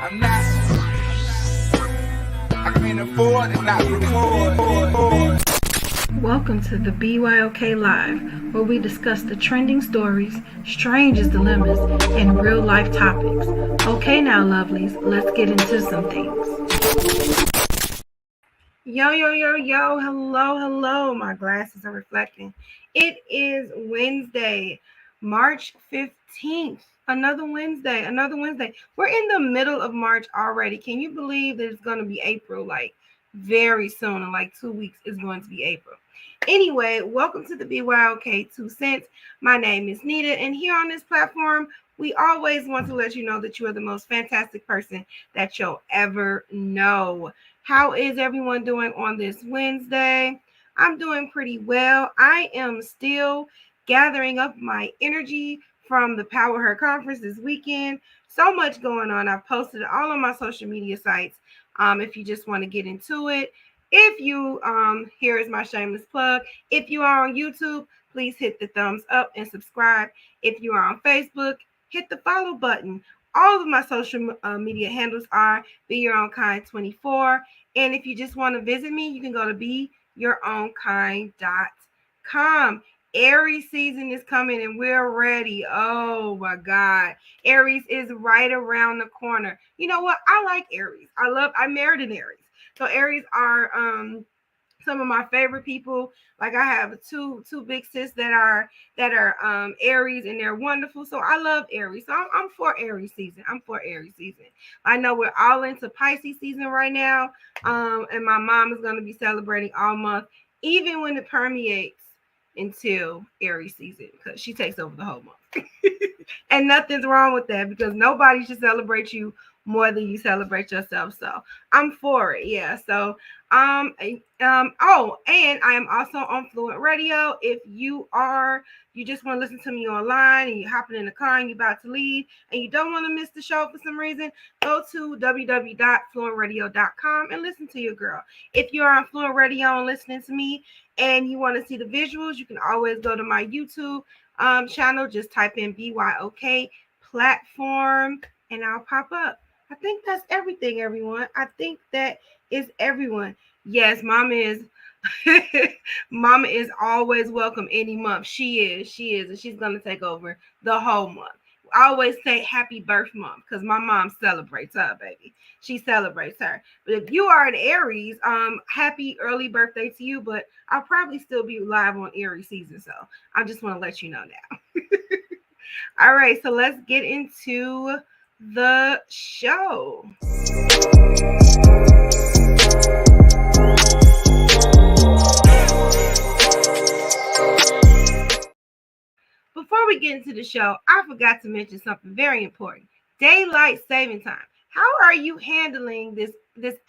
I'm not. I can't afford to not record. Welcome to the BYOK Live, where we discuss the trending stories, strangest dilemmas, and real life topics. Okay now, lovelies, let's get into some things. Yo, hello, my glasses are reflecting. It is Wednesday, March 15th. Another Wednesday. We're in the middle of March already. Can you believe that it's going to be April? Like, very soon, in like 2 weeks, it's going to be April. Anyway, welcome to the BYOK 2 Cents. My name is Nita, and here on this platform, we always want to let you know that you are the most fantastic person that you'll ever know. How is everyone doing on this Wednesday? I'm doing pretty well. I am still gathering up my energy from the Power Her conference this weekend. So much going on. I've posted it all on my social media sites. If you just want to get into it. If you, here is my shameless plug. If you are on YouTube, please hit the thumbs up and subscribe. If you are on Facebook, hit the follow button. All of my social media handles are BeYourOwnKind24. And if you just want to visit me, you can go to BeYourOwnKind.com. Aries season is coming and we're ready. Oh my God. Aries is right around the corner. You know what? I like Aries. I married an Aries. So Aries are some of my favorite people. Like I have two big sis that are Aries, and they're wonderful. So I love Aries. So I'm for Aries season. I know we're all into Pisces season right now. And my mom is going to be celebrating all month, even when it permeates until Aries season, because she takes over the whole month. And nothing's wrong with that, because nobody should celebrate you more than you celebrate yourself. So I'm for it. Yeah. So and I am also on Fluent Radio. If you just want to listen to me online and you're hopping in the car and you're about to leave and you don't want to miss the show for some reason, go to www.fluentradio.com and listen to your girl. If you're on Fluent Radio and listening to me and you want to see the visuals, you can always go to my YouTube channel. Just type in BYOK platform and I'll pop up. I think that's everything, everyone. I think that is everyone. Yes, Mama is Mama is always welcome any month. She is, and she's gonna take over the whole month. I always say happy birth month because my mom celebrates her, baby. She celebrates her. But if you are an Aries, happy early birthday to you. But I'll probably still be live on Aries season, so I just want to let you know now. All right, so let's get into the show. Before we get into the show, I forgot to mention something very important. Daylight saving time. How are you handling this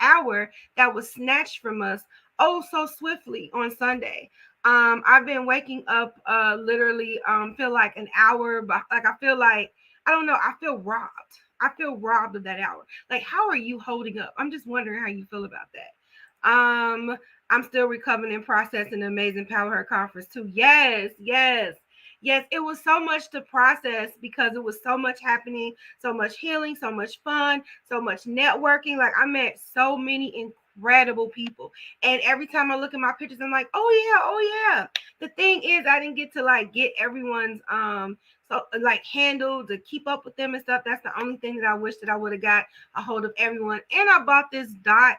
hour that was snatched from us oh so swiftly on Sunday? I've been waking up literally feel like an hour, but like I feel like I don't know, I feel robbed. I feel robbed of that hour. Like, how are you holding up? I'm just wondering how you feel about that. I'm still recovering and processing the amazing Power Her conference too. Yes, it was so much to process because it was so much happening, so much healing, so much fun, so much networking. Like, I met so many incredible people. And every time I look at my pictures, I'm like, oh yeah. The thing is, I didn't get to like get everyone's so like handle to keep up with them and stuff. That's the only thing that I wish that I would have got a hold of everyone. And I bought this dot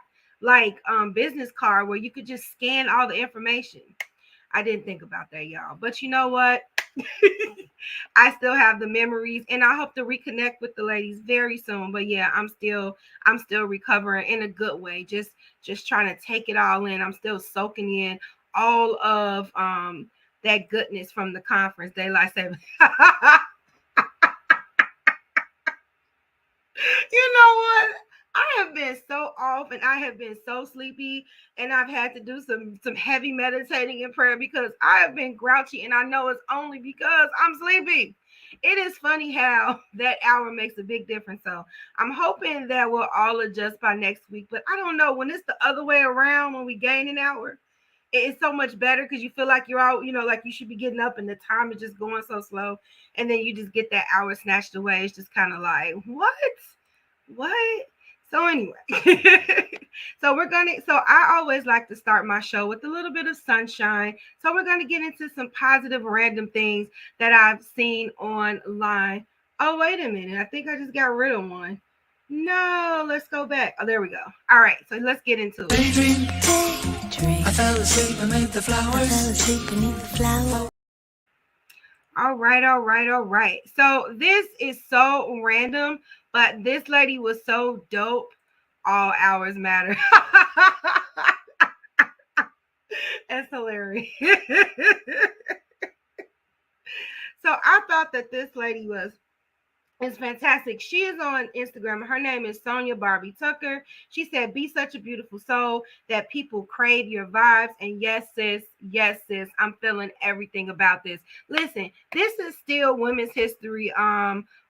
business card where you could just scan all the information. I didn't think about that, y'all. But you know what? I still have the memories, and I hope to reconnect with the ladies very soon. But yeah, I'm still recovering in a good way. Just trying to take it all in. I'm still soaking in all of that goodness from the conference. Daylight saving. You know what? I have been so off and I have been so sleepy, and I've had to do some heavy meditating and prayer because I have been grouchy, and I know it's only because I'm sleepy. It is funny how that hour makes a big difference. So I'm hoping that we'll all adjust by next week. But I don't know, when it's the other way around, when we gain an hour, it's so much better because you feel like you're out, like you should be getting up and the time is just going so slow. And then you just get that hour snatched away. It's just kind of like, what? What? So anyway, so I always like to start my show with a little bit of sunshine. So we're gonna get into some positive random things that I've seen online. Oh, wait a minute. I think I just got rid of one. No, let's go back. Oh, there we go. All right, so let's get into it. Daydream. I fell asleep beneath the flowers. All right, all right, all right. So this is so random, but this lady was so dope. All hours matter. That's hilarious. So I thought that this lady is fantastic. She is on Instagram. Her name is Sonia Barbie Tucker. She said, "Be such a beautiful soul that people crave your vibes." And yes, sis, I'm feeling everything about this. Listen, this is still Women's History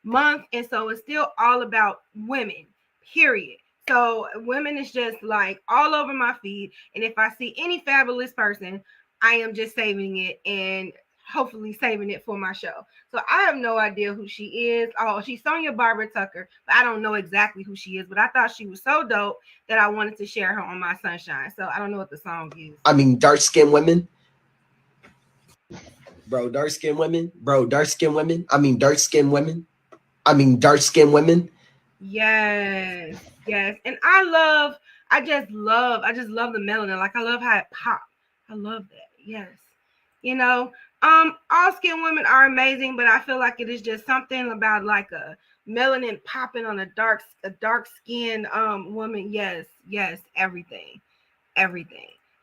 Month, and so it's still all about women. Period. So women is just like all over my feed, and if I see any fabulous person, I am just saving it and hopefully saving it for my show. So I have no idea who she is. Oh, she's Sonia Barbara Tucker, but I don't know exactly who she is. But I thought she was so dope that I wanted to share her on my sunshine. So I don't know what the song is. I mean, dark-skinned women. Bro, dark-skinned women. Bro, dark-skinned women. I mean, dark-skinned women. I mean, dark-skinned women. Yes, yes. And I just love the melanin. Like I love how it pops. I love that. Yes. You know, all skin women are amazing, but I feel like it is just something about like a melanin popping on a dark skinned woman. Yes, everything.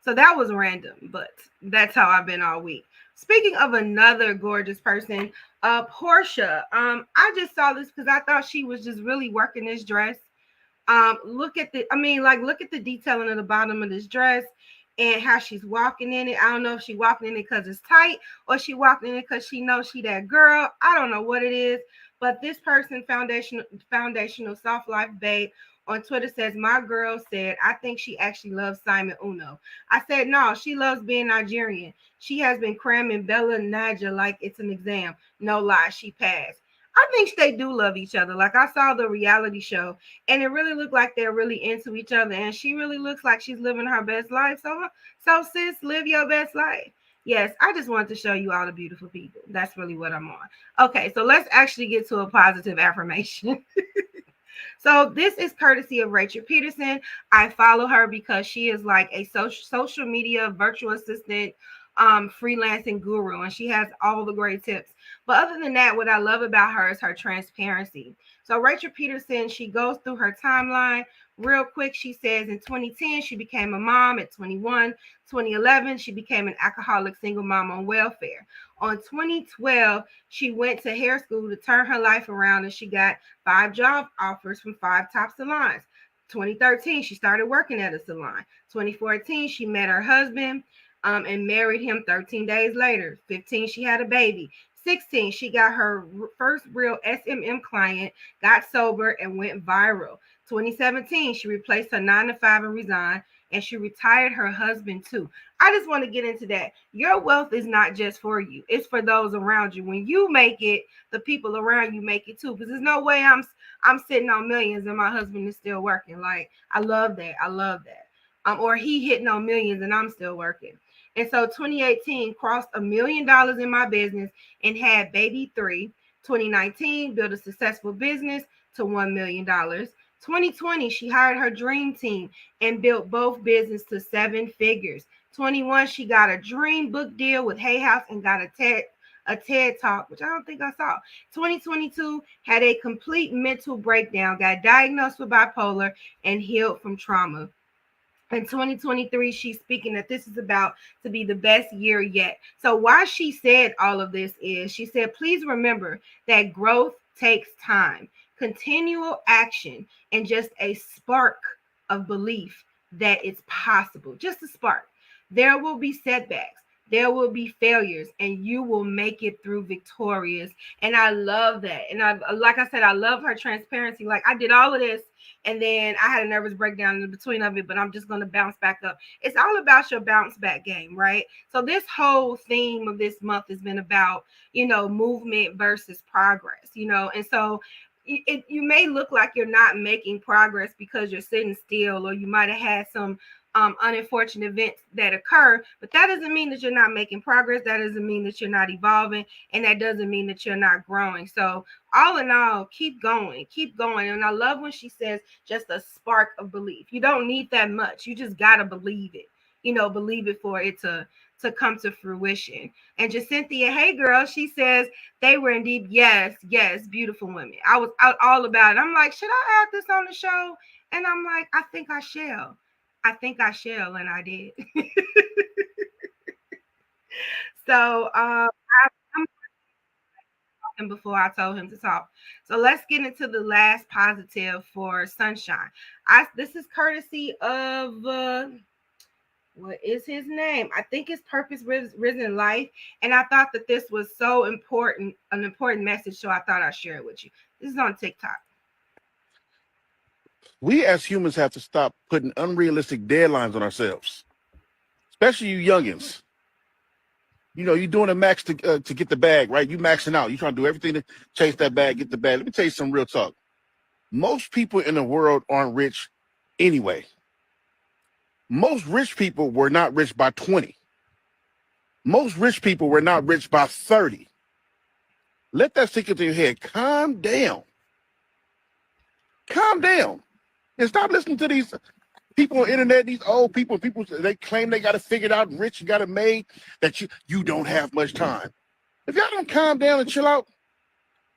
So that was random, but that's how I've been all week. Speaking of another gorgeous person, Portia. I just saw this because I thought she was just really working this dress. Look at the detailing at the bottom of this dress and how she's walking in it. I don't know if she's walking in it because it's tight or she walking in it because she knows she that girl. I don't know what it is, but this person, foundational soft life babe on Twitter says, "My girl said, I think she actually loves Simon Uno." I said, "No, she loves being Nigerian. She has been cramming Bella Naja like it's an exam. No lie, she passed." I think they do love each other. Like I saw the reality show and it really looked like they're really into each other. And she really looks like she's living her best life. So sis, live your best life. Yes, I just wanted to show you all the beautiful people. That's really what I'm on. Okay, so let's actually get to a positive affirmation. So this is courtesy of Rachel Peterson. I follow her because she is like a social media virtual assistant, freelancing guru, and she has all the great tips. But other than that, what I love about her is her transparency. So Rachel Peterson, she goes through her timeline real quick. She says in 2010, she became a mom. At 21, 2011, she became an alcoholic single mom on welfare. On 2012, she went to hair school to turn her life around, and she got 5 job offers from 5 top salons. 2013, she started working at a salon. 2014, she met her husband and married him 13 days later. 15, she had a baby. 16, she got her first real SMM client, got sober, and went viral. 2017, she replaced her 9-to-5 and resigned, and she retired her husband too. I just want to get into that. Your wealth is not just for you. It's for those around you. When you make it, the people around you make it too. Because there's no way I'm sitting on millions and my husband is still working. Like, I love that. Or he hitting on millions and I'm still working. And so 2018 crossed $1 million in my business and had baby 3. 2019 built a successful business to $1 million. 2020, she hired her dream team and built both business to 7 figures. 21, she got a dream book deal with Hay House and got a TED Talk, which I don't think I saw. 2022, had a complete mental breakdown, got diagnosed with bipolar, and healed from trauma. In 2023, she's speaking that this is about to be the best year yet. So why she said all of this is, she said, please remember that growth takes time, continual action, and just a spark of belief that it's possible. Just a spark. There will be setbacks. There will be failures, and you will make it through victorious. And I love that. And like I said, I love her transparency. Like, I did all of this, and then I had a nervous breakdown in between of it, but I'm just going to bounce back up. It's all about your bounce back game, right? So this whole theme of this month has been about, movement versus progress, and so you may look like you're not making progress because you're sitting still, or you might have had some unfortunate events that occur, but that doesn't mean that you're not making progress. That doesn't mean that you're not evolving, and that doesn't mean that you're not growing. So all in all, keep going. And I love when she says just a spark of belief. You don't need that much. You just gotta believe it. Believe it for it to come to fruition. And Jacynthia, hey girl, she says they were indeed, yes, beautiful women. I was out all about it. I'm like, should I add this on the show? And I'm like, I think I shall, and I did. So I'm talking before I told him to talk. So let's get into the last positive for Sunshine. This is courtesy of what is his name? I think it's Purpose Risen Life. And I thought that this was so important, an important message. So I thought I'd share it with you. This is on TikTok. We as humans have to stop putting unrealistic deadlines on ourselves, especially you youngins. You're doing a max to get the bag, right? You maxing out. You trying to do everything to chase that bag, get the bag. Let me tell you some real talk. Most people in the world aren't rich anyway. Most rich people were not rich by 20. Most rich people were not rich by 30. Let that sink into your head. Calm down. And stop listening to these people on the internet, these old people, they claim they got it figured out, rich, you got it made, that you don't have much time. If y'all don't calm down and chill out,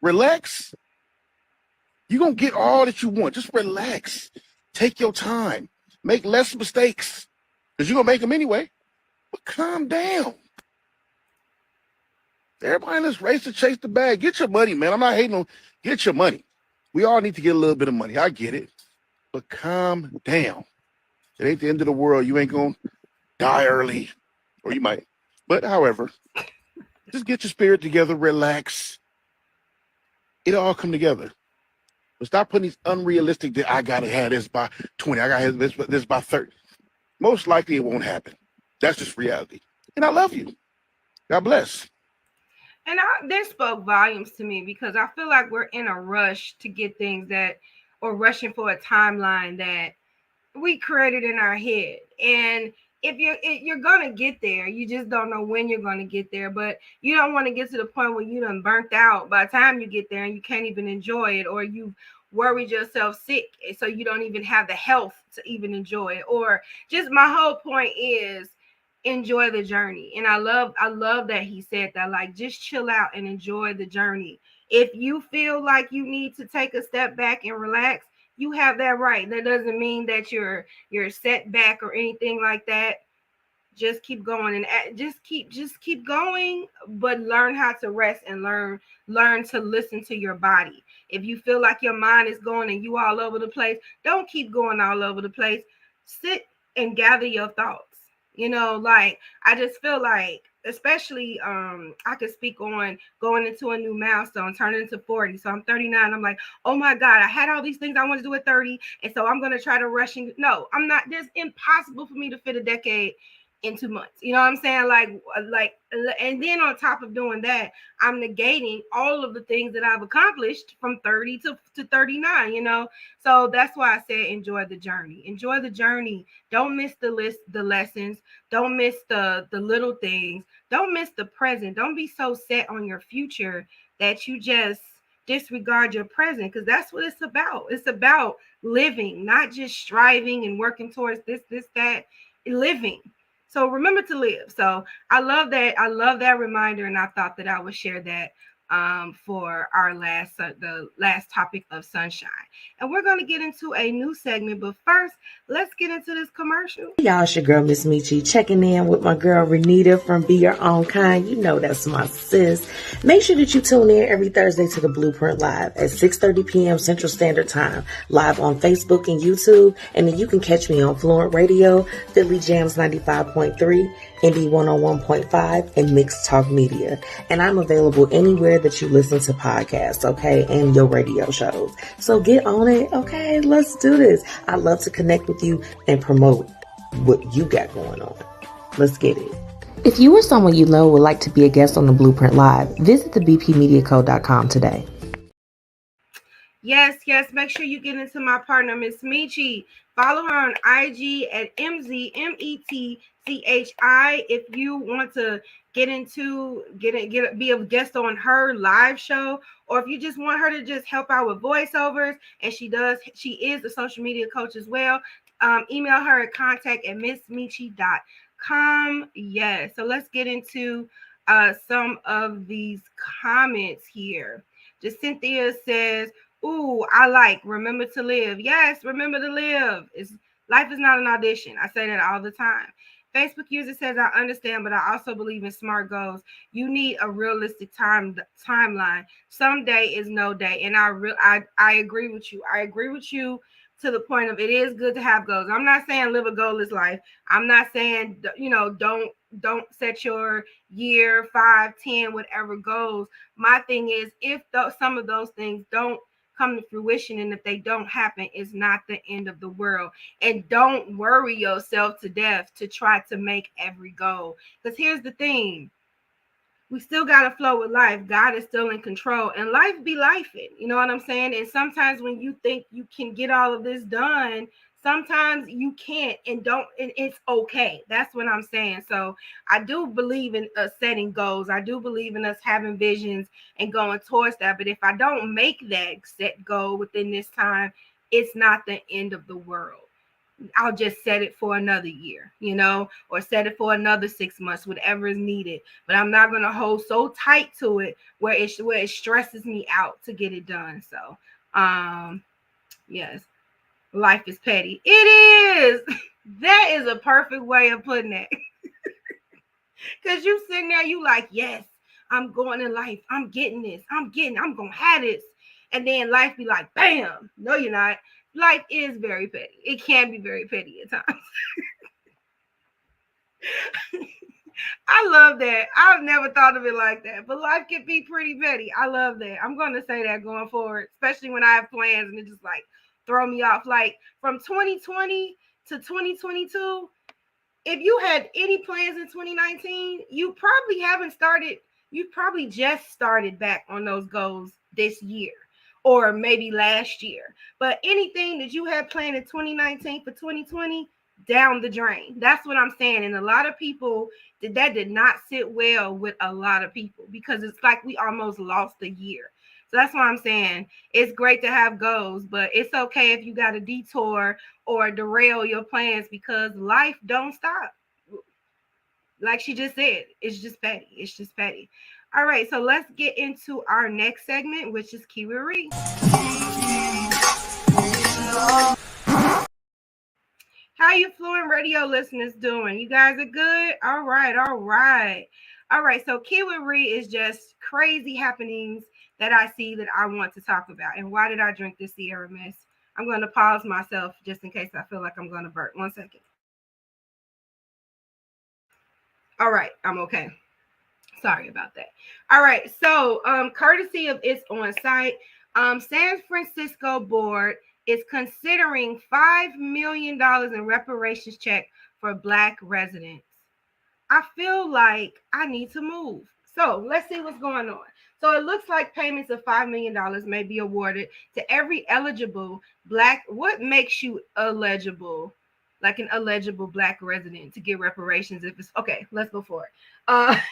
relax, you're going to get all that you want. Just relax. Take your time. Make less mistakes, because you're going to make them anyway. But calm down. Everybody in this race to chase the bag. Get your money, man. I'm not hating on. Get your money. We all need to get a little bit of money. I get it. But calm down. It ain't the end of the world. You ain't going to die early. Or you might. But however, just get your spirit together. Relax. It'll all come together. But stop putting these unrealistic, I got to have this by 20. I got to have this by 30. Most likely it won't happen. That's just reality. And I love you. God bless. And this spoke volumes to me, because I feel like we're in a rush to get things or rushing for a timeline that we created in our head. And if you're going to get there, you just don't know when you're going to get there. But you don't want to get to the point where you done burnt out by the time you get there and you can't even enjoy it, or you've worried yourself sick so you don't even have the health to even enjoy it. Or just, my whole point is enjoy the journey. And I love that he said that, like, just chill out and enjoy the journey. If you feel like you need to take a step back and relax, you have that right. That doesn't mean that you're set back or anything like that. Just keep going and just keep going, but learn how to rest and learn to listen to your body. If you feel like your mind is going and you all over the place, don't keep going all over the place. Sit and gather your thoughts. Like, I just feel like, especially I could speak on going into a new milestone, turning into 40. So I'm 39. I'm like, oh my God, I had all these things I want to do at 30. And so I'm going to try to rush. No, I'm not. It's impossible for me to fit a decade in 2 months. You know what I'm saying? Like, and then on top of doing that, I'm negating all of the things that I've accomplished from 30 to 39, So that's why I said enjoy the journey. Enjoy the journey. Don't miss the lessons. Don't miss the little things. Don't miss the present. Don't be so set on your future that you just disregard your present, because that's what it's about. It's about living, not just striving and working towards this, that, living. So remember to live. So I love that. I love that reminder. And I thought that I would share that for our the last topic of Sunshine. And we're going to get into a new segment. But first, let's get into this commercial. Y'all, it's your girl, Miss Metchi, checking in with my girl, Renita from Be Your Own Kind. You know that's my sis. Make sure that you tune in every Thursday to the Blueprint Live at 6:30 p.m. Central Standard Time, live on Facebook and YouTube. And then you can catch me on Fluent Radio, Philly Jams 95.3, Indie 101.5, and Mixed Talk Media. And I'm available anywhere that you listen to podcasts, okay, and your radio shows. So get on it, okay? Let's do this. I love to connect with you and promote what you got going on. Let's get it. If you or someone you know would like to be a guest on the Blueprint Live, visit thebpmediaco.com today. Yes. Make sure you get into my partner, Miss Metchi. Follow her on IG at MZMETCHI. If you want to be a guest on her live show, or if you just want her to just help out with voiceovers, and she is a social media coach as well. Email her at contact@missmetchi.com. Yes. So let's get into some of these comments here. Just Cynthia says, "Ooh, I like remember to live." Yes, remember to live. Life is not an audition. I say that all the time. Facebook user says, "I understand, but I also believe in smart goals. You need a realistic timeline. Some day is no day." And I agree with you. I agree with you to the point of it is good to have goals. I'm not saying live a goalless life. I'm not saying don't set your year 5, 10, whatever goals. My thing is, if some of those things don't come to fruition, and if they don't happen, it's not the end of the world. And don't worry yourself to death to try to make every goal. Because here's the thing. We still got to flow with life. God is still in control, and life be lifing. You know what I'm saying? And sometimes when you think you can get all of this done, sometimes you can't, and it's okay. That's what I'm saying. So I do believe in us setting goals. I do believe in us having visions and going towards that. But if I don't make that set goal within this time, it's not the end of the world. I'll just set it for another year, or set it for another 6 months, whatever is needed. But I'm not going to hold so tight to it where it stresses me out to get it done. So, yes, life is petty. It is. That is a perfect way of putting it. Because you sitting there, you like, yes, I'm going in life. I'm getting this. I'm going to have this. And then life be like, bam. No, you're not. Life is very petty. It can be very petty at times. I love that. I've never thought of it like that, but life can be pretty petty. I love that. I'm going to say that going forward, especially when I have plans and it just like throw me off. Like from 2020 to 2022, if you had any plans in 2019, you probably haven't started. You probably just started back on those goals this year, or maybe last year. But anything that you had planned in 2019 for 2020, down the drain. That's what I'm saying. And a lot of people that did not sit well with a lot of people, because it's like we almost lost a year. So that's why I'm saying it's great to have goals, but it's okay if you got to detour or derail your plans, because life don't stop. Like she just said, it's just petty. It's just petty. All right, so let's get into our next segment, which is Kiwi Re. How you Fluent Radio listeners doing? You guys are good? All right. So Kiwi Re is just crazy happenings that I see that I want to talk about. And why did I drink this Ciara mess? I'm going to pause myself just in case I feel like I'm going to burp. 1 second. All right, I'm okay. Sorry about that. All right, so courtesy of It's On Site, San Francisco board is considering $5 million in reparations check for Black residents. I feel like I need to move. So let's see what's going on. So it looks like payments of $5 million may be awarded to every eligible Black. What makes you eligible? Like an eligible Black resident to get reparations? If it's okay, let's go for it.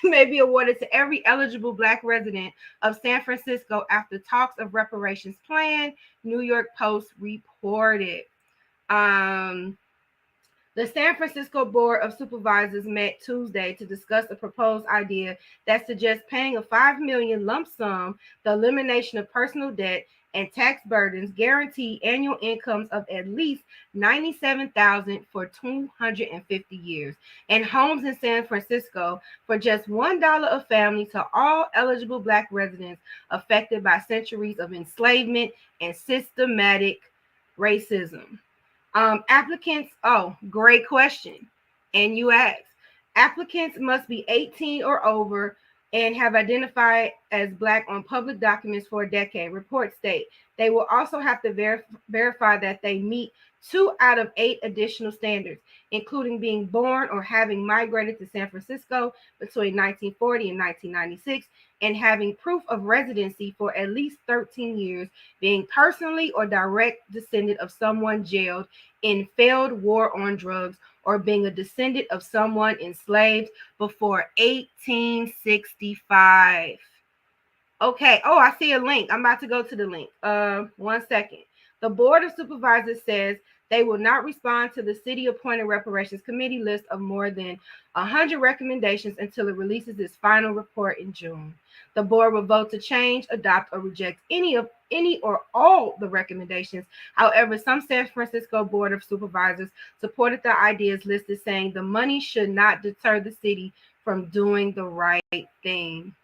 May be awarded to every eligible Black resident of San Francisco after talks of reparations plan, New York Post reported. The San Francisco Board of Supervisors met Tuesday to discuss a proposed idea that suggests paying a $5 million lump sum, the elimination of personal debt and tax burdens, guarantee annual incomes of at least $97,000 for 250 years, and homes in San Francisco for just $1 a family to all eligible Black residents affected by centuries of enslavement and systematic racism. Applicants, great question. And you ask, applicants must be 18 or over and have identified as Black on public documents for a decade. Reports state they will also have to verify that they meet 2 out of 8 additional standards, including being born or having migrated to San Francisco between 1940 and 1996, and having proof of residency for at least 13 years, being personally or direct descendant of someone jailed in failed war on drugs, or being a descendant of someone enslaved before 1865. Okay. Oh, I see a link. I'm about to go to the link. 1 second. The Board of Supervisors says they will not respond to the city-appointed reparations committee list of more than 100 recommendations until it releases its final report in June. The board will vote to change, adopt, or reject any or all the recommendations. However, some San Francisco Board of Supervisors supported the ideas listed, saying the money should not deter the city from doing the right thing.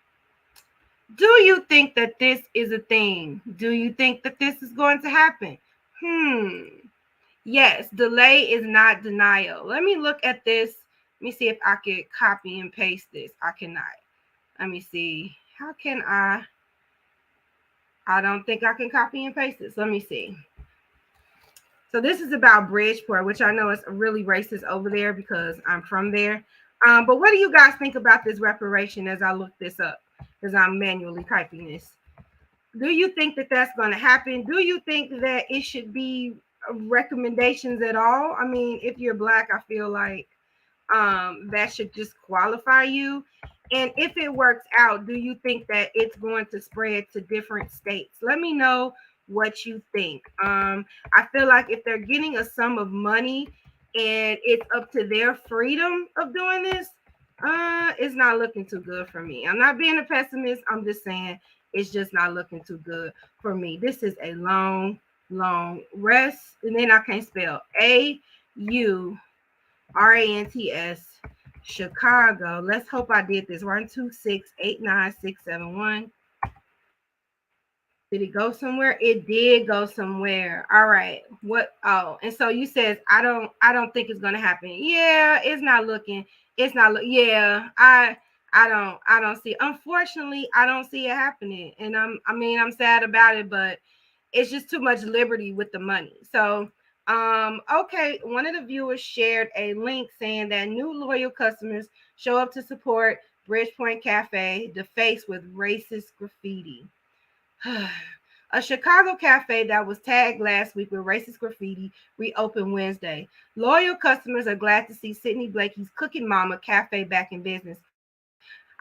Do you think that this is a thing? Do you think that this is going to happen? Yes, delay is not denial. Let me look at this. Let me see if I can copy and paste this. I cannot. Let me see. How can I? I don't think I can copy and paste this. Let me see. So this is about Bridgeport, which I know is really racist over there because I'm from there. But what do you guys think about this reparation as I look this up? Because I'm manually typing this. Do you think that that's going to happen? Do you think that it should be recommendations at all? I mean, if you're Black, I feel like that should just qualify you. And if it works out, do you think that it's going to spread to different states? Let me know what you think. I feel like if they're getting a sum of money and it's up to their freedom of doing this, it's not looking too good for me. I'm not being a pessimist. I'm just saying it's just not looking too good for me. This is a long rest. And then I can't spell AURANTS Chicago. Let's hope I did this. 1268961. Did it go somewhere? It did go somewhere. All right. What? Oh, and so you says I don't think it's gonna happen. Yeah, it's not looking. It's not. Yeah, I don't see. Unfortunately, I don't see it happening, and I'm sad about it, but it's just too much liberty with the money. So, okay. One of the viewers shared a link saying that new loyal customers show up to support Bridgepoint Cafe defaced with racist graffiti. A Chicago cafe that was tagged last week with racist graffiti reopened Wednesday. Loyal customers are glad to see Sidney Blakey's Cooking Mama Cafe back in business.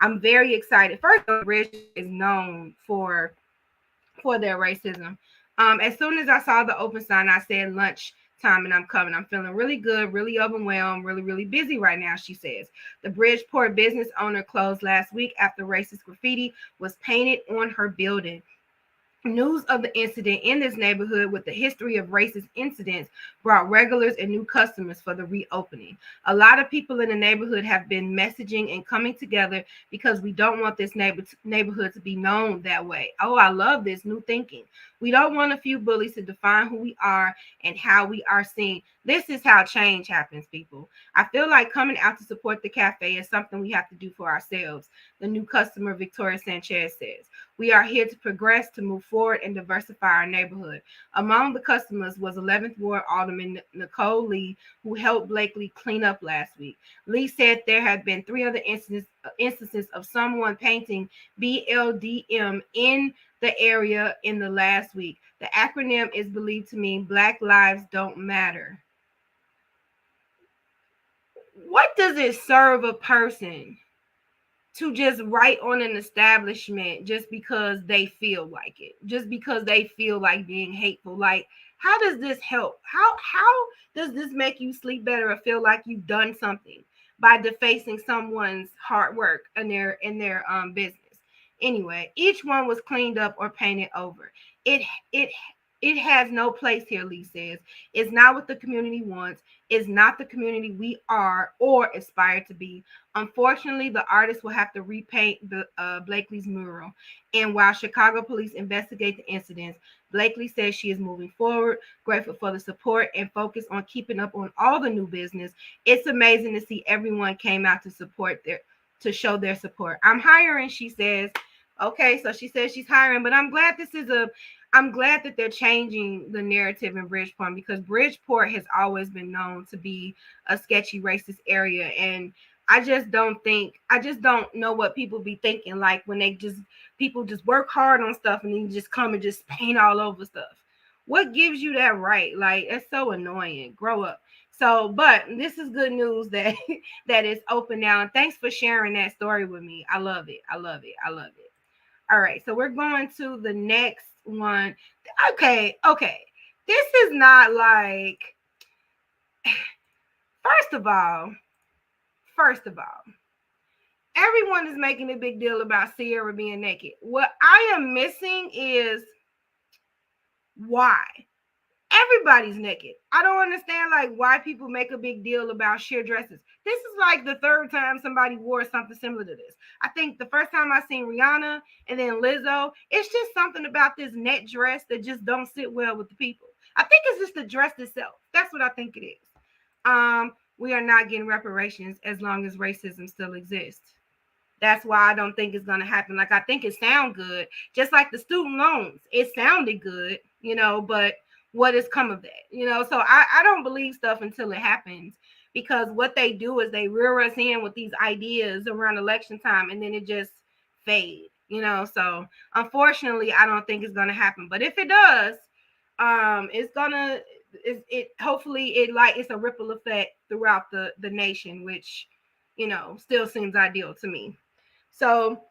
I'm very excited. First, Bridge is known for their racism. As soon as I saw the open sign, I said lunch time and I'm coming. I'm feeling really good, really overwhelmed, really busy right now, she says. The Bridgeport business owner closed last week after racist graffiti was painted on her building. News of the incident in this neighborhood with the history of racist incidents brought regulars and new customers for the reopening. A lot of people in the neighborhood have been messaging and coming together because we don't want this neighborhood to be known that way. Oh, I love this new thinking. We don't want a few bullies to define who we are and how we are seen. This is how change happens, people. I feel like coming out to support the cafe is something we have to do for ourselves, the new customer Victoria Sanchez says. We are here to progress, to move forward, and diversify our neighborhood. Among the customers was 11th Ward Alderman Nicole Lee, who helped Blakely clean up last week. Lee said there had been 3 other instances of someone painting BLDM in the area in the last week. The acronym is believed to mean Black Lives Don't Matter. What does it serve a person to just write on an establishment just because they feel like it, just because they feel like being hateful? Like, how does this help? How does this make you sleep better or feel like you've done something by defacing someone's hard work in their business? Anyway, each one was cleaned up or painted over. It has no place here, Lee says. It's not what the community wants. It's not the community we are or aspire to be. Unfortunately, the artist will have to repaint Blakely's mural. And while Chicago police investigate the incidents, Blakely says she is moving forward, grateful for the support and focus on keeping up on all the new business. It's amazing to see everyone came out to support to show their support. I'm hiring, she says. Okay, so she says she's hiring, but I'm glad that they're changing the narrative in Bridgeport, because Bridgeport has always been known to be a sketchy racist area. And I just don't know what people be thinking, like when people just work hard on stuff and then just come and just paint all over stuff. What gives you that right? Like, it's so annoying. Grow up. So, but this is good news that that it's open now. And thanks for sharing that story with me. I love it. I love it. I love it. All right, so we're going to the next one. Okay. This is not like, first of all, everyone is making a big deal about Ciara being naked. What I am missing is why. Everybody's naked. I don't understand like why people make a big deal about sheer dresses. This is like the third time somebody wore something similar to this. I think the first time I seen Rihanna and then Lizzo, it's just something about this net dress that just don't sit well with the people. I think it's just the dress itself. That's what I think it is. We are not getting reparations as long as racism still exists. That's why I don't think it's going to happen. Like, I think it sounds good. Just like the student loans. It sounded good, but what has come of that? So I don't believe stuff until it happens, because what they do is they rear us in with these ideas around election time and then it just fades, So unfortunately, I don't think it's going to happen. But if it does, it's going to, hopefully it's a ripple effect throughout the nation, which, still seems ideal to me. So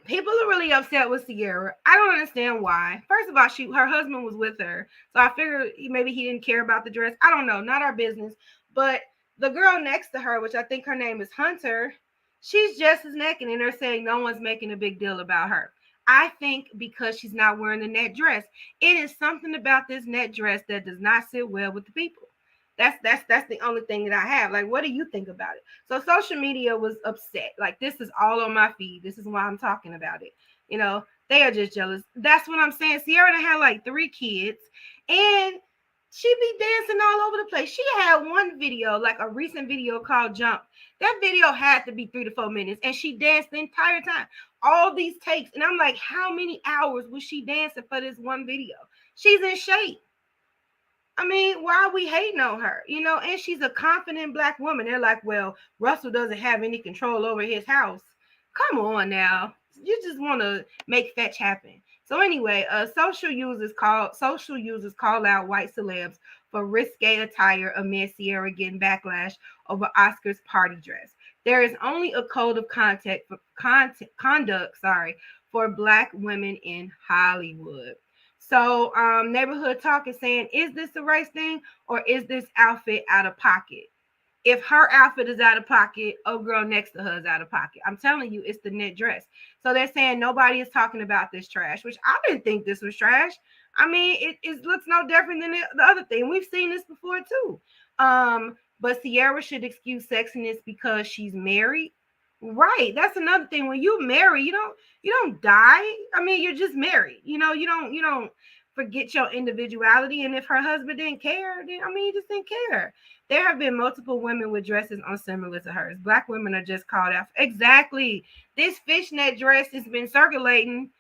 people are really upset with Ciara. I don't understand why. First of all, her husband was with her, so I figured maybe he didn't care about the dress. I don't know, not our business. But the girl next to her, which I think her name is Hunter, she's just as naked, and they're saying no one's making a big deal about her. I think because she's not wearing the net dress. It is something about this net dress that does not sit well with the people. That's the only thing that I have. Like, what do you think about it? So social media was upset. Like, this is all on my feed. This is why I'm talking about it. They are just jealous. That's what I'm saying. Ciara had like 3 kids, and she be dancing all over the place. She had one video, like a recent video called Jump. That video had to be 3 to 4 minutes, and she danced the entire time. All these takes, and I'm like, how many hours was she dancing for this one video? She's in shape. I mean, why are we hating on her? And she's a confident Black woman. They're like, well, Russell doesn't have any control over his house. Come on now. You just want to make fetch happen. So anyway, social users call out white celebs for risque attire amid Ciara getting backlash over Oscar's party dress. There is only a code of conduct for Black women in Hollywood. So Neighborhood Talk is saying, is this a race thing or is this outfit out of pocket? If her outfit is out of pocket, girl next to her is out of pocket. I'm telling you, it's the net dress. So they're saying nobody is talking about this trash, which I didn't think this was trash. I mean, it looks no different than the other thing. We've seen this before too. But Ciara should excuse sexiness because she's married. Right. That's another thing. When you marry, you don't die. I mean, you're just married. You don't forget your individuality. And if her husband didn't care, then he just didn't care. There have been multiple women with dresses on similar to hers. Black women are just called out. Exactly. This fishnet dress has been circulating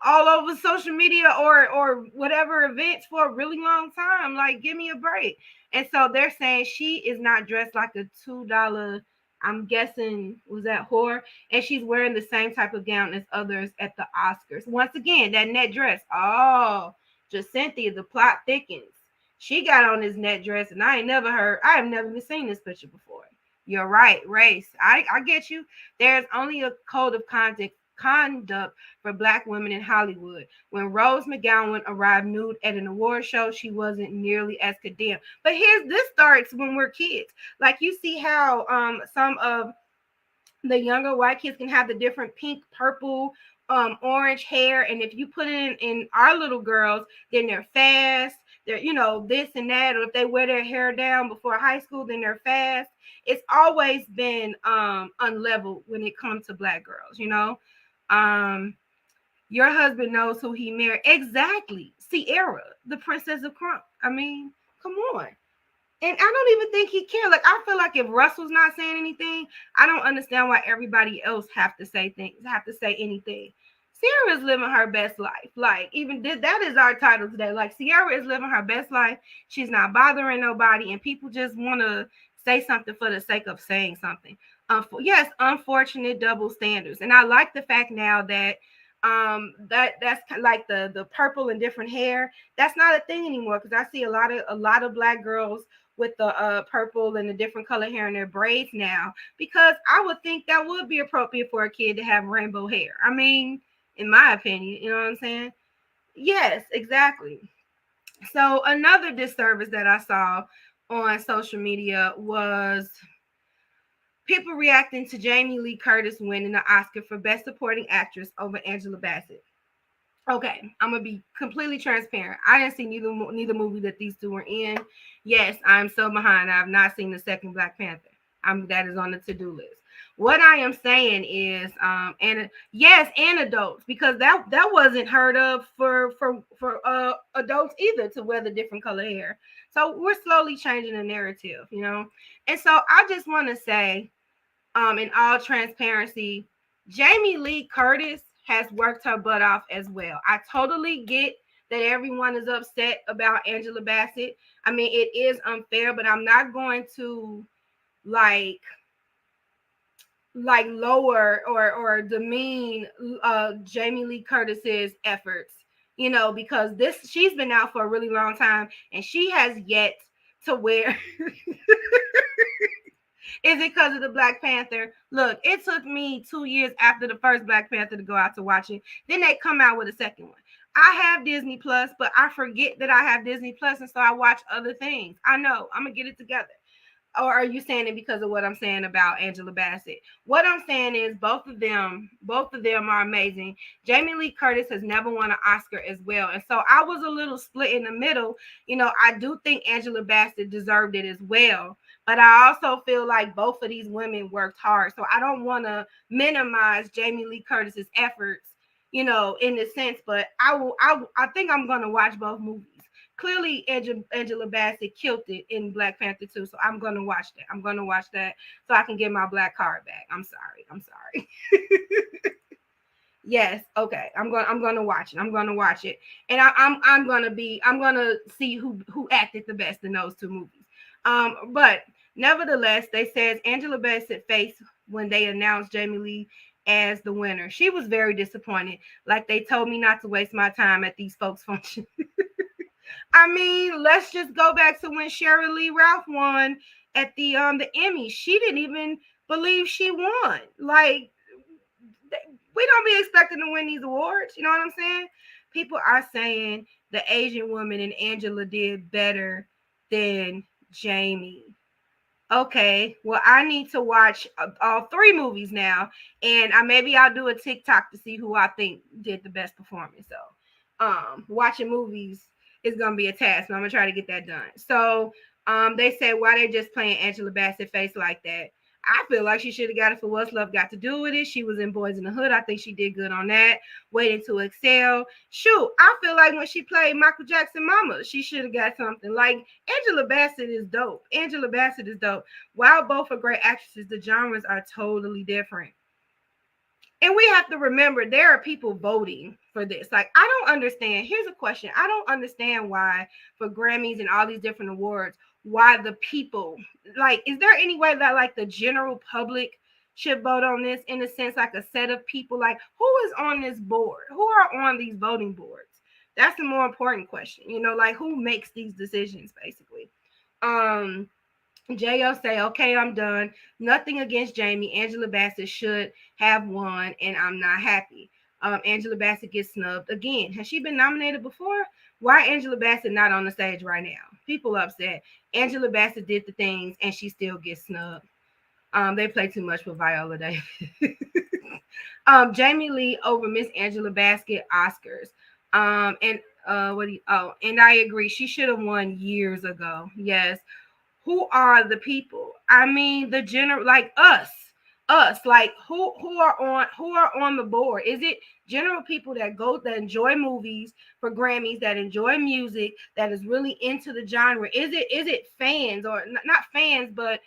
all over social media or whatever events for a really long time. Like, give me a break. And so they're saying she is not dressed like a $2, I'm guessing, was that whore? And she's wearing the same type of gown as others at the Oscars. Once again, that net dress. Oh, Jacynthia, the plot thickens. She got on this net dress, and I have never even seen this picture before. You're right, race. I get you. There's only a code of conduct for Black women in Hollywood. When Rose McGowan arrived nude at an award show, she wasn't nearly as condemned. But this starts when we're kids. Like, you see how some of the younger white kids can have the different pink, purple, orange hair, and if you put it in our little girls, then they're fast. They're this and that, or if they wear their hair down before high school, then they're fast. It's always been unleveled when it comes to Black girls. Your husband knows who he married. Exactly. Ciara, the princess of crunk. I mean, come on. And I don't even think he cared. Like, I feel like if Russell's not saying anything, I don't understand why everybody else have to say anything. Ciara is living her best life. Like, even that is our title today. Like, Ciara is living her best life. She's not bothering nobody, and people just want to say something for the sake of saying something. Yes, unfortunate double standards. And I like the fact now that that's kind of like the purple and different hair. That's not a thing anymore, because I see a lot of black girls with the purple and the different color hair in their braids now, because I would think that would be appropriate for a kid to have rainbow hair. I mean, in my opinion, you know what I'm saying? Yes, exactly. So another disservice that I saw on social media was people reacting to Jamie Lee Curtis winning the Oscar for Best Supporting Actress over Angela Bassett. Okay, I'm gonna be completely transparent. I didn't see neither movie that these two were in. Yes, I'm so behind. I have not seen the second Black Panther. That is on the to-do list. What I am saying is, and yes, and adults, because that wasn't heard of for adults either, to wear the different color hair. So we're slowly changing the narrative, you know. And so I just want to say, in all transparency, Jamie Lee Curtis has worked her butt off as well. I totally get that everyone is upset about Angela Bassett. I mean, it is unfair, but I'm not going to like lower or demean Jamie Lee Curtis's efforts, you know, because she's been out for a really long time and she has yet to wear Is it because of the Black Panther? Look, it took me 2 years after the first Black Panther to go out to watch it. Then they come out with a second one. I have Disney Plus, but I forget that I have Disney Plus, and so I watch other things. I know. I'm going to get it together. Or are you saying it because of what I'm saying about Angela Bassett? What I'm saying is both of them are amazing. Jamie Lee Curtis has never won an Oscar as well. And so I was a little split in the middle. You know, I do think Angela Bassett deserved it as well. But I also feel like both of these women worked hard. So I don't want to minimize Jamie Lee Curtis's efforts, you know, in the sense, but I think I'm going to watch both movies. Clearly, Angela Bassett killed it in Black Panther 2, so I'm gonna watch that. I'm gonna watch that so I can get my black card back. I'm sorry. Yes, okay. I'm gonna watch it. I'm gonna watch it, and I'm gonna see who acted the best in those two movies. But nevertheless, they said Angela Bassett face when they announced Jamie Lee as the winner. She was very disappointed. Like, they told me not to waste my time at these folks' functions. I mean, let's just go back to when Sheryl Lee Ralph won at the Emmy. She didn't even believe she won. Like, we don't be expecting to win these awards. You know what I'm saying? People are saying the Asian woman and Angela did better than Jamie. Okay, well, I need to watch all three movies now, and maybe I'll do a TikTok to see who I think did the best performance. So, watching movies is gonna be a task, but I'm gonna try to get that done. So, they say, why they just playing Angela Bassett face like that? I feel like she should have got it for What's Love Got to Do with It. She was in Boys in the Hood. I think she did good on that. Waiting to Excel. Shoot, I feel like when she played Michael Jackson Mama, she should have got something. Like, Angela Bassett is dope. Angela Bassett is dope. While both are great actresses, the genres are totally different. And we have to remember there are people voting for this. Like, I don't understand. Here's a question. I don't understand why for Grammys and all these different awards, why the people, like, is there any way that like the general public should vote on this, in a sense, like a set of people? Like, who is on this board? Who are on these voting boards? That's the more important question. You know, like, who makes these decisions, basically? Jo say, okay, I'm done. Nothing against Jamie. Angela Bassett should have won, and I'm not happy. Angela Bassett gets snubbed again. Has she been nominated before? Why Angela Bassett not on the stage right now? People upset. Angela Bassett did the things, and she still gets snubbed. They play too much with Viola Davis. Jamie Lee over Miss Angela Bassett Oscars. And I agree. She should have won years ago. Yes. Who are the people? I mean, the general, like us, like who are on the board? Is it general people that enjoy movies for Grammys, that enjoy music, that is really into the genre? Is it fans, or not fans, but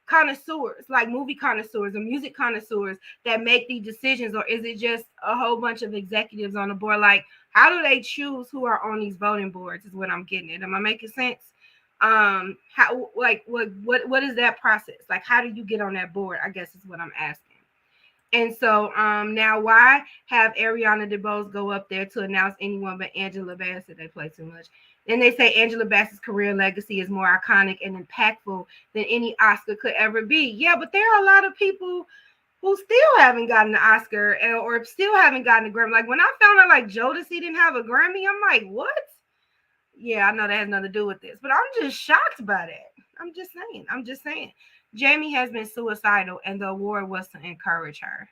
connoisseurs, like movie connoisseurs or music connoisseurs that make these decisions, or is it just a whole bunch of executives on the board? Like, how do they choose who are on these voting boards? Is what I'm getting at. Am I making sense? How, like, what is that process? Like, how do you get on that board? I guess is what I'm asking. And so now why have Ariana DeBose go up there to announce anyone but Angela Bassett? They play too much. Then they say Angela Bassett's career legacy is more iconic and impactful than any Oscar could ever be. Yeah, but there are a lot of people who still haven't gotten an Oscar or still haven't gotten a Grammy. Like when I found out like Jodeci didn't have a Grammy, I'm like, what? Yeah, I know that has nothing to do with this, but I'm just shocked by that. I'm just saying. Jamie has been suicidal and the award was to encourage her.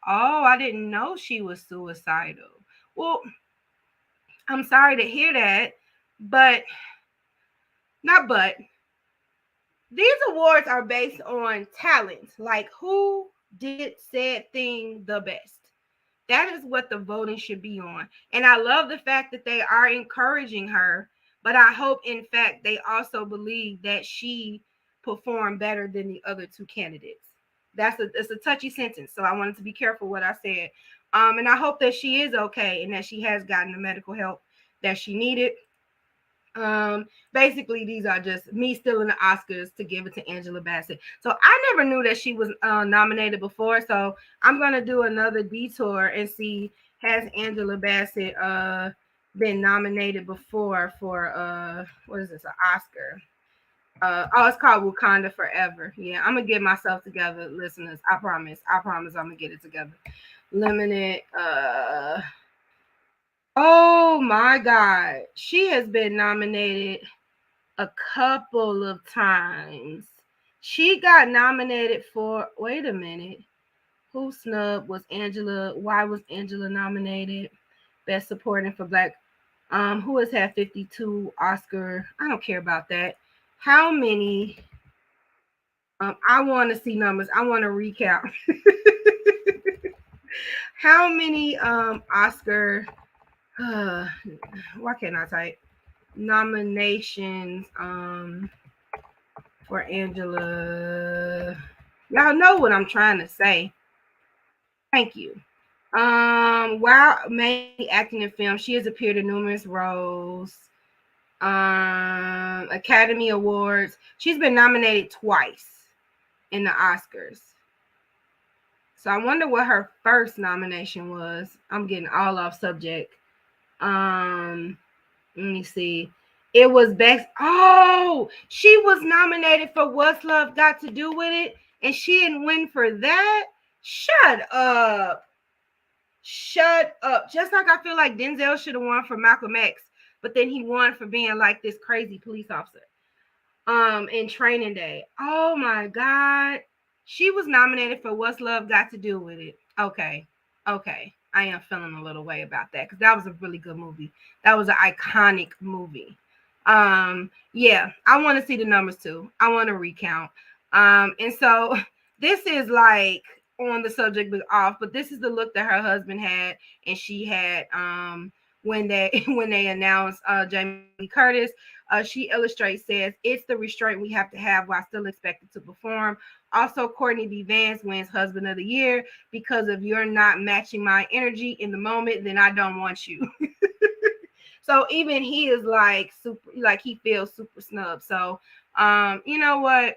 Oh, I didn't know she was suicidal. Well, I'm sorry to hear that, but these awards are based on talent, like who did said thing the best. That is what the voting should be on. And I love the fact that they are encouraging her, but I hope in fact they also believe that she performed better than the other two candidates. It's a touchy sentence, so I wanted to be careful what I said. And I hope that she is okay and that she has gotten the medical help that she needed. Basically, these are just me stealing the Oscars to give it to Angela Bassett. So I never knew that she was nominated before. So I'm gonna do another detour and see, has Angela Bassett been nominated before for what is this, an Oscar? It's called Wakanda Forever. Yeah, I'm gonna get myself together, listeners. I promise I'm gonna get it together. Limited. Oh my God, she has been nominated a couple of times. She got nominated for, wait a minute, who snubbed was Angela? Why was Angela nominated? Best Supporting for Black. Who has had 52 Oscar? I don't care about that. How many? I want to see numbers. I want to recount. How many Oscar? Why can't I type? Nominations for Angela. Y'all know what I'm trying to say. Thank you. While mainly acting in film, she has appeared in numerous roles. Academy Awards. She's been nominated twice in the Oscars. So I wonder what her first nomination was. I'm getting all off subject. Let me see. It was best. Oh, she was nominated for What's Love Got to Do with It, and she didn't win for that. Shut up. Just like I feel like Denzel should have won for Malcolm X, but then he won for being like this crazy police officer. In Training Day. Oh my God. She was nominated for What's Love Got to Do with It. Okay. I am feeling a little way about that because that was a really good movie. That was an iconic movie. Yeah, I want to see the numbers too. I want to recount. And so this is like on the subject look off, but this is the look that her husband had and she had when they announced Jamie Lee Curtis. She illustrates, says, it's the restraint we have to have while still expected to perform. Also, Courtney B. Vance wins Husband of the Year because if you're not matching my energy in the moment, then I don't want you. So even he is like super, like he feels super snubbed. So, you know what?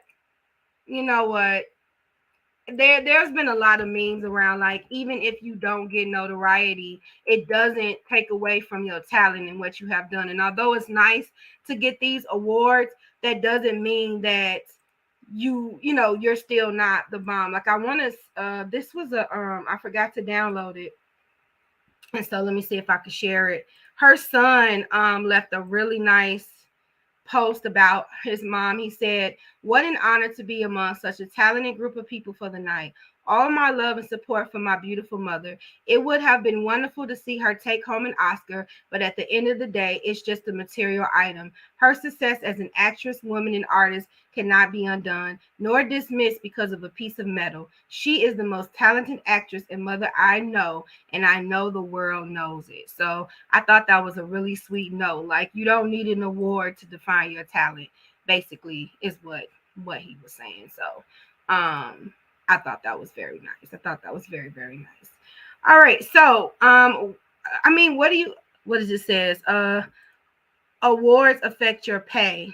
There's been a lot of memes around, like, even if you don't get notoriety, it doesn't take away from your talent and what you have done. And although it's nice to get these awards, that doesn't mean that you're still not the bomb. Like I want to, this was I forgot to download it. And so let me see if I can share it. Her son left a really nice post about his mom. He said, what an honor to be among such a talented group of people for the night. All my love and support for my beautiful mother. It would have been wonderful to see her take home an Oscar, but at the end of the day, it's just a material item. Her success as an actress, woman, and artist cannot be undone, nor dismissed because of a piece of metal. She is the most talented actress and mother I know, and I know the world knows it. So I thought that was a really sweet note. Like, you don't need an award to define your talent, basically, is what what he was saying. So I thought that was very nice. I thought that was very, very nice. All right. So I mean, what does it says? Awards affect your pay.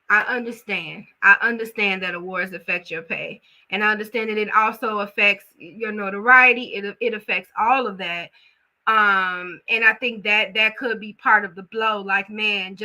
I understand that awards affect your pay, and I understand that it also affects your notoriety. It affects all of that. And I think that could be part of the blow. Like, man,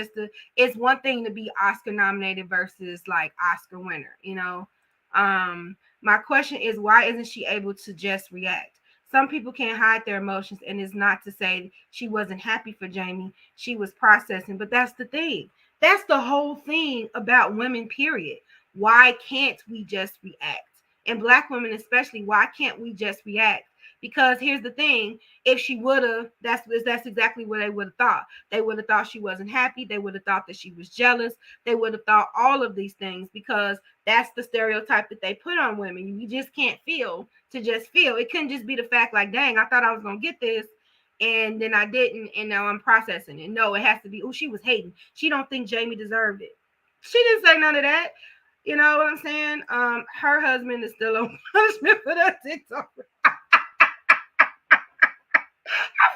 it's one thing to be Oscar nominated versus like Oscar winner, you know. My question is, why isn't she able to just react? Some people can't hide their emotions, and it's not to say she wasn't happy for Jamie. She was processing, but that's the thing. That's the whole thing about women, period. Why can't we just react? And Black women especially, why can't we just react? Because here's the thing, if she would have, that's exactly what they would have thought. They would have thought she wasn't happy. They would have thought that she was jealous. They would have thought all of these things, because that's the stereotype that they put on women. You just can't feel to just feel. It couldn't just be the fact like, dang, I thought I was going to get this, and then I didn't, and now I'm processing it. No, it has to be, oh, she was hating. She don't think Jamie deserved it. She didn't say none of that. You know what I'm saying? Her husband is still on punishment for that TikTok. I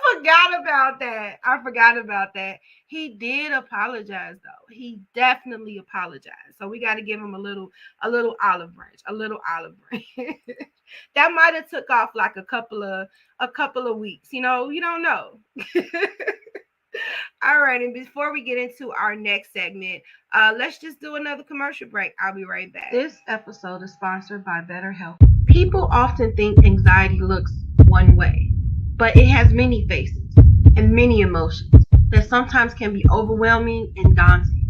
forgot about that. He did apologize, though. He definitely apologized. So we got to give him a little olive branch, That might have took off like a couple of weeks. You know, you don't know. All right, and before we get into our next segment, let's just do another commercial break. I'll be right back. This episode is sponsored by BetterHelp. People often think anxiety looks one way, but it has many faces and many emotions that sometimes can be overwhelming and daunting.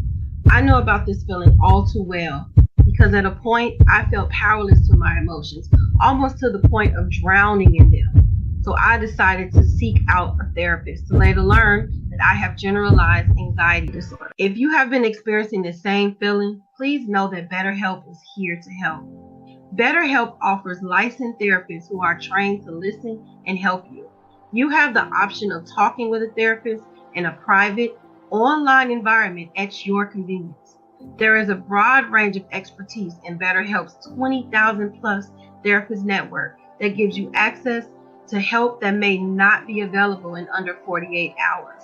I know about this feeling all too well, because at a point I felt powerless to my emotions, almost to the point of drowning in them. So I decided to seek out a therapist to later learn that I have generalized anxiety disorder. If you have been experiencing the same feeling, please know that BetterHelp is here to help. BetterHelp offers licensed therapists who are trained to listen and help you. You have the option of talking with a therapist in a private, online environment at your convenience. There is a broad range of expertise in BetterHelp's 20,000 plus therapist network that gives you access to help that may not be available in under 48 hours.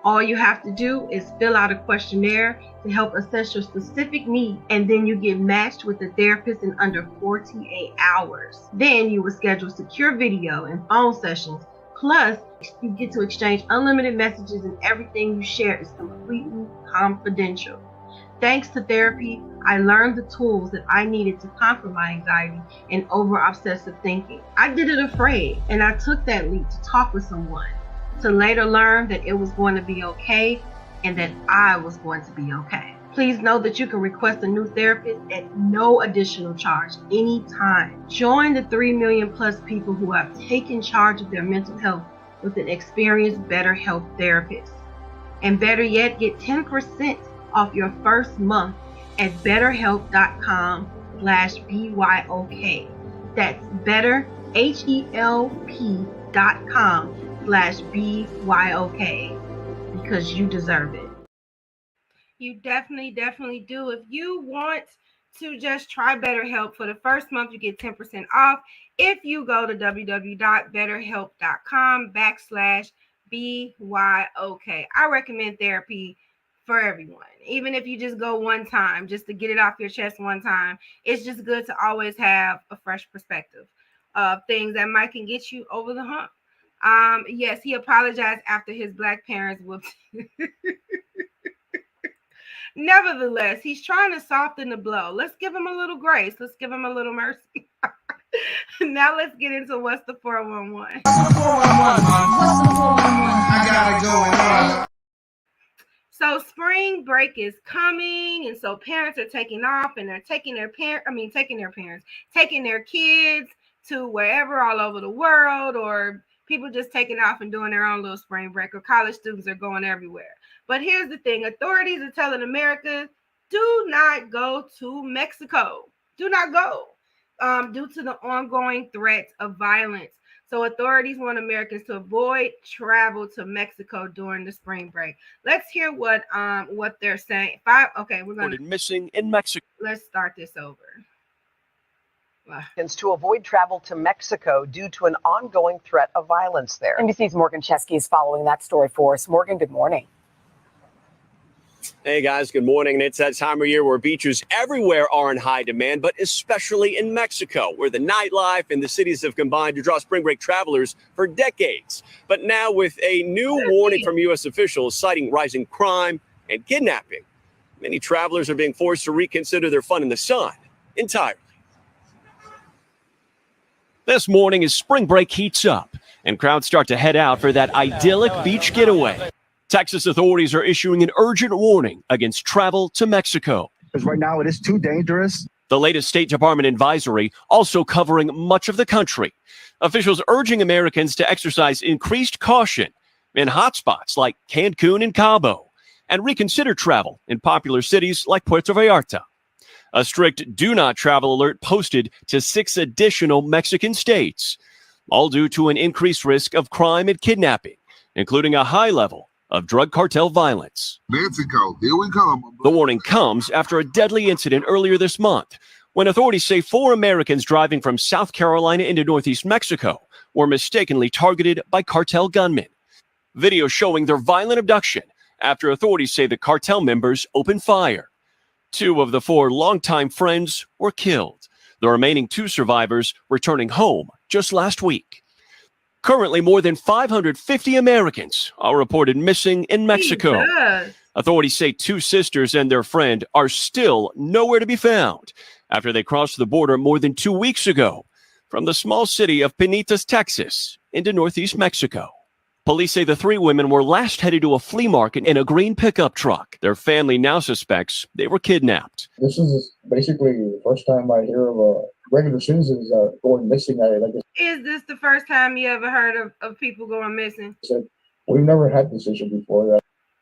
All you have to do is fill out a questionnaire to help assess your specific need, and then you get matched with a therapist in under 48 hours. Then you will schedule secure video and phone sessions. Plus, you get to exchange unlimited messages, and everything you share is completely confidential. Thanks to therapy, I learned the tools that I needed to conquer my anxiety and over-obsessive thinking. I did it afraid, and I took that leap to talk with someone, to later learn that it was going to be okay and that I was going to be okay. Please know that you can request a new therapist at no additional charge anytime. Join the 3 million plus people who have taken charge of their mental health with an experienced BetterHelp therapist. And better yet, get 10% off your first month at betterhelp.com/BYOK. That's betterhelp.com/BYOK, because you deserve it. You definitely do. If you want to just try BetterHelp for the first month, you get 10% off. If you go to www.betterhelp.com/BYOK. I recommend therapy for everyone. Even if you just go one time, just to get it off your chest one time, it's just good to always have a fresh perspective of things that might can get you over the hump. Yes, he apologized after his Black parents whooped. Nevertheless, he's trying to soften the blow. Let's give him a little grace. Let's give him a little mercy. Now let's get into what's the 411. I gotta go. So spring break is coming, and so parents are taking off, and they're taking their kids to wherever all over the world, or people just taking off and doing their own little spring break, or college students are going everywhere. But here's the thing. Authorities are telling America, do not go to Mexico. Do not go due to the ongoing threat of violence. So authorities want Americans to avoid travel to Mexico during the spring break. Let's hear what they're saying. We're gonna missing in Mexico. Let's start this over. To avoid travel to Mexico due to an ongoing threat of violence there. NBC's Morgan Chesky is following that story for us. Morgan, good morning. Hey guys, good morning. And it's that time of year where beaches everywhere are in high demand, but especially in Mexico, where the nightlife and the cities have combined to draw spring break travelers for decades. But now with a new warning from U.S. officials citing rising crime and kidnapping, many travelers are being forced to reconsider their fun in the sun entirely. This morning as spring break heats up and crowds start to head out for that idyllic beach getaway. Texas authorities are issuing an urgent warning against travel to Mexico. Because right now it is too dangerous. The latest State Department advisory also covering much of the country. Officials urging Americans to exercise increased caution in hotspots like Cancun and Cabo and reconsider travel in popular cities like Puerto Vallarta. A strict do not travel alert posted to 6 additional Mexican states, all due to an increased risk of crime and kidnapping, including a high level of drug cartel violence. Mexico, here we come. The warning comes after a deadly incident earlier this month when authorities say 4 Americans driving from South Carolina into northeast Mexico were mistakenly targeted by cartel gunmen. Video showing their violent abduction after authorities say the cartel members opened fire. 2 of the 4 longtime friends were killed. The remaining 2 survivors returning home just last week. Currently, more than 550 Americans are reported missing in Mexico. Authorities say 2 sisters and their friend are still nowhere to be found after they crossed the border more than 2 weeks ago from the small city of Pinitas, Texas, into northeast Mexico. Police say the 3 women were last headed to a flea market in a green pickup truck. Their family now suspects they were kidnapped. This is basically the first time I hear of regular citizens going missing. Is this the first time you ever heard of people going missing? We've never had this issue before.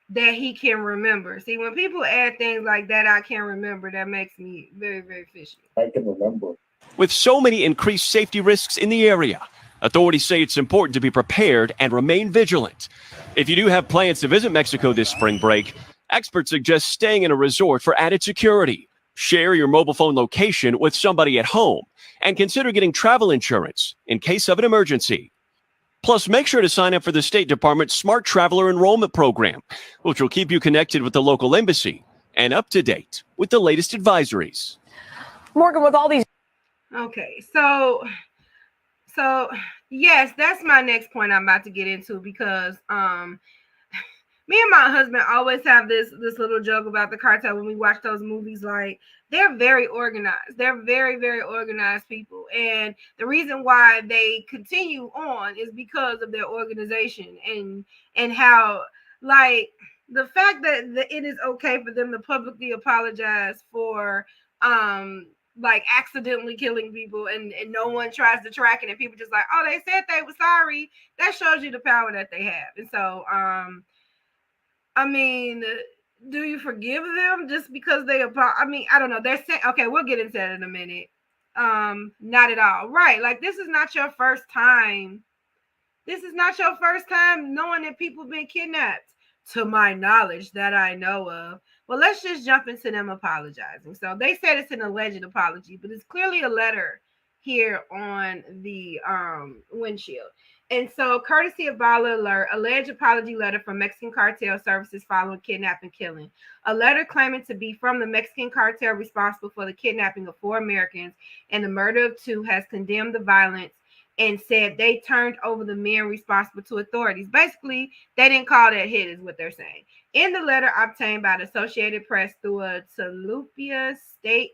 That he can remember. See, when people add things like that, I can remember, that makes me very, very fishy. I can remember. With so many increased safety risks in the area, authorities say it's important to be prepared and remain vigilant. If you do have plans to visit Mexico this spring break, experts suggest staying in a resort for added security. Share your mobile phone location with somebody at home and consider getting travel insurance in case of an emergency. Plus, make sure to sign up for the State Department's Smart Traveler Enrollment Program, which will keep you connected with the local embassy and up to date with the latest advisories. Morgan, with all these... Okay, so yes, that's my next point I'm about to get into, because me and my husband always have this little joke about the cartel when we watch those movies. Like, they're very organized. They're very, very organized people. And the reason why they continue on is because of their organization and how, like, the fact that it is okay for them to publicly apologize for like accidentally killing people and no one tries to track it and people just like, oh, they said they were sorry. That shows you the power that they have. And so I mean, do you forgive them just because they I mean, I don't know. They're saying, okay, we'll get into that in a minute. Not at all. Right. Like, this is not your first time. This is not your first time knowing that people have been kidnapped, to my knowledge, that I know of. Well, let's just jump into them apologizing. So they said it's an alleged apology, but it's clearly a letter here on the windshield. And so, courtesy of Bala Alert, alleged apology letter from Mexican cartel services following kidnapping killing. A letter claiming to be from the Mexican cartel responsible for the kidnapping of 4 Americans and the murder of 2 has condemned the violence and said they turned over the men responsible to authorities. Basically, they didn't call that hit, is what they're saying. In the letter obtained by the Associated Press through a Toluca state,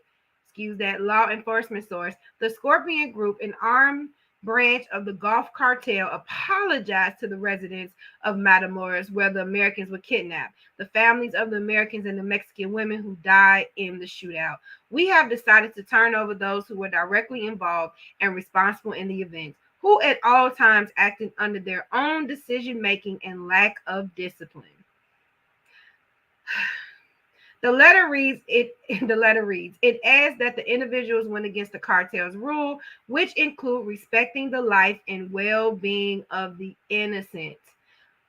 law enforcement source, the Scorpion Group, an armed branch of the Gulf Cartel, apologized to the residents of Matamoros, where the Americans were kidnapped, the families of the Americans and the Mexican women who died in the shootout. We have decided to turn over those who were directly involved and responsible in the event, who at all times acted under their own decision-making and lack of discipline. The letter reads, it adds that the individuals went against the cartel's rule, which include respecting the life and well-being of the innocent.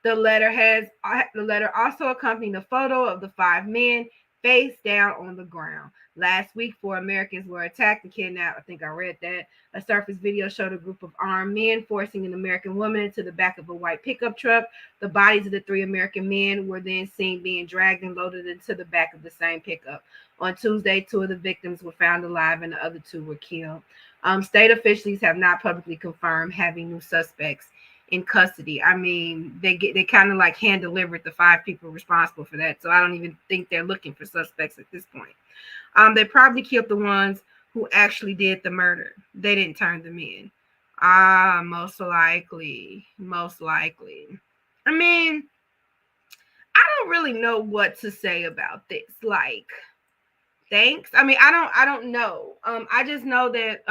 The letter also accompanied a photo of the 5 men face down on the ground. Last week, 4 Americans were attacked and kidnapped. I think I read that. A surface video showed a group of armed men forcing an American woman into the back of a white pickup truck. The bodies of the 3 American men were then seen being dragged and loaded into the back of the same pickup. On Tuesday, 2 of the victims were found alive and the other 2 were killed. State officials have not publicly confirmed having new suspects in custody. I mean, they kind of like hand delivered the 5 people responsible for that. So I don't even think they're looking for suspects at this point. They probably killed the ones who actually did the murder. They didn't turn them in. Most likely. I mean, I don't really know what to say about this. Like, thanks. I mean, I don't know. I just know that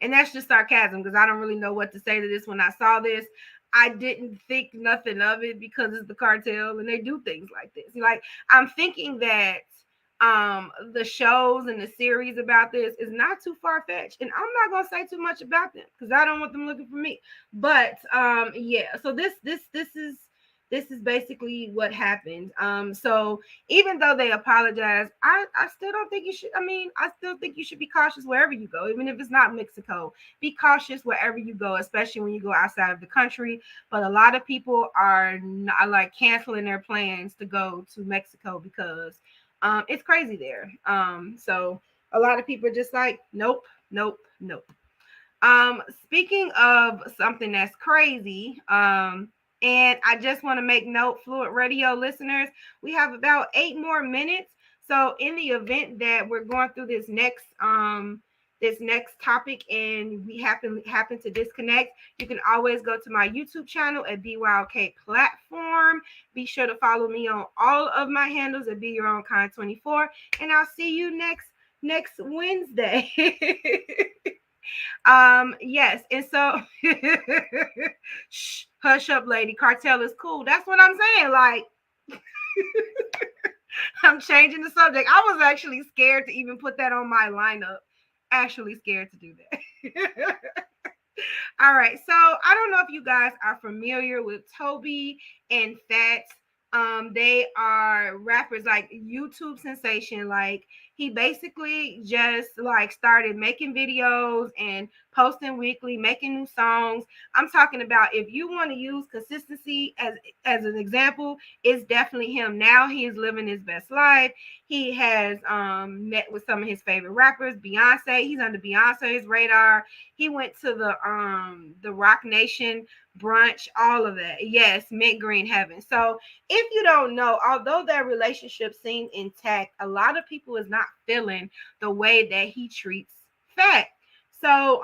and that's just sarcasm because I don't really know what to say to this. When I saw this, I didn't think nothing of it because it's the cartel and they do things like this. Like, I'm thinking that the shows and the series about this is not too far-fetched, and I'm not gonna say too much about them because I don't want them looking for me. But yeah, so this is basically what happened. So even though they apologize, I still don't think you should. I mean, I still think you should be cautious wherever you go, even if it's not Mexico. Be cautious wherever you go, especially when you go outside of the country. But a lot of people are not, like, canceling their plans to go to Mexico because it's crazy there. So a lot of people are just like, nope. Speaking of something that's crazy, and I just want to make note, Fluid Radio listeners, we have about 8 more minutes. So in the event that we're going through this next topic and we happen to disconnect, you can always go to my YouTube channel at BYOK platform. Be sure to follow me on all of my handles at Be Your Own Kind 24, and I'll see you next Wednesday. Yes, and so shh, hush up, lady. Cartel is cool. That's what I'm saying. Like, I'm changing the subject. I was actually scared to even put that on my lineup. Actually scared to do that. All right, so I don't know if you guys are familiar with Tobe and Fat. They are rappers, like YouTube sensation. Like, he basically just like started making videos and posting weekly, making new songs. I'm talking about, if you want to use consistency as an example, it's definitely him. Now he is living his best life. He has met with some of his favorite rappers. Beyonce, he's under Beyonce's radar. He went to the Rock Nation brunch, all of that. Yes, Mint Green Heaven. So if you don't know, although their relationship seemed intact, a lot of people is not feeling the way that he treats Fat. So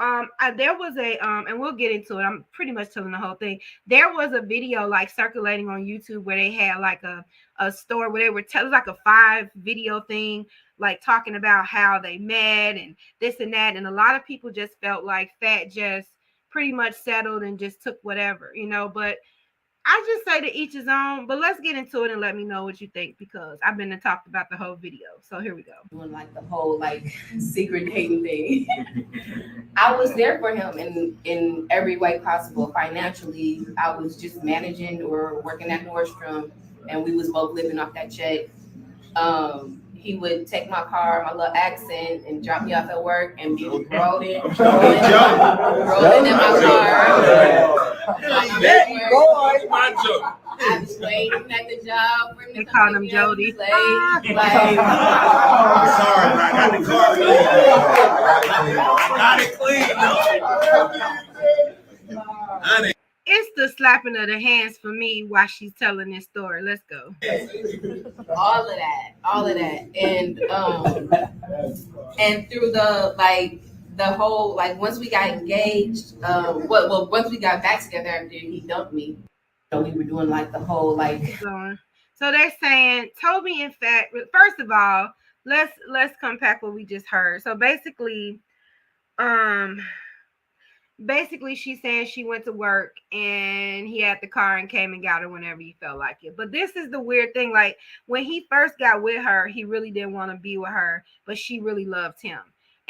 there was a and we'll get into it. I'm pretty much telling the whole thing. There was a video like circulating on YouTube where they had like a story where they were telling like a 5 video thing, like talking about how they met and this and that. And a lot of people just felt like Fat just pretty much settled and just took whatever, but I just say to each his own. But let's get into it and let me know what you think, because I've been and talked about the whole video. So here we go. Doing like the whole like secret dating thing. I was there for him in every way possible. Financially, I was just managing or working at Nordstrom, and we was both living off that check. He would take my car, my little accent, and drop me off at work and be rolling in my car. I was waiting at the job for him to call him Jody. Like, sorry, I got the car clean. Got it clean. It's the slapping of the hands for me while she's telling this story. Let's go. All of that, and through the whole, like, once we got engaged, once we got back together after he dumped me, we were doing like the whole like. So they're saying Tobe and Fat. First of all, let's unpack what we just heard. So basically, basically she's saying she went to work and he had the car and came and got her whenever he felt like it. But this is the weird thing. Like when he first got with her, he really didn't want to be with her, but she really loved him.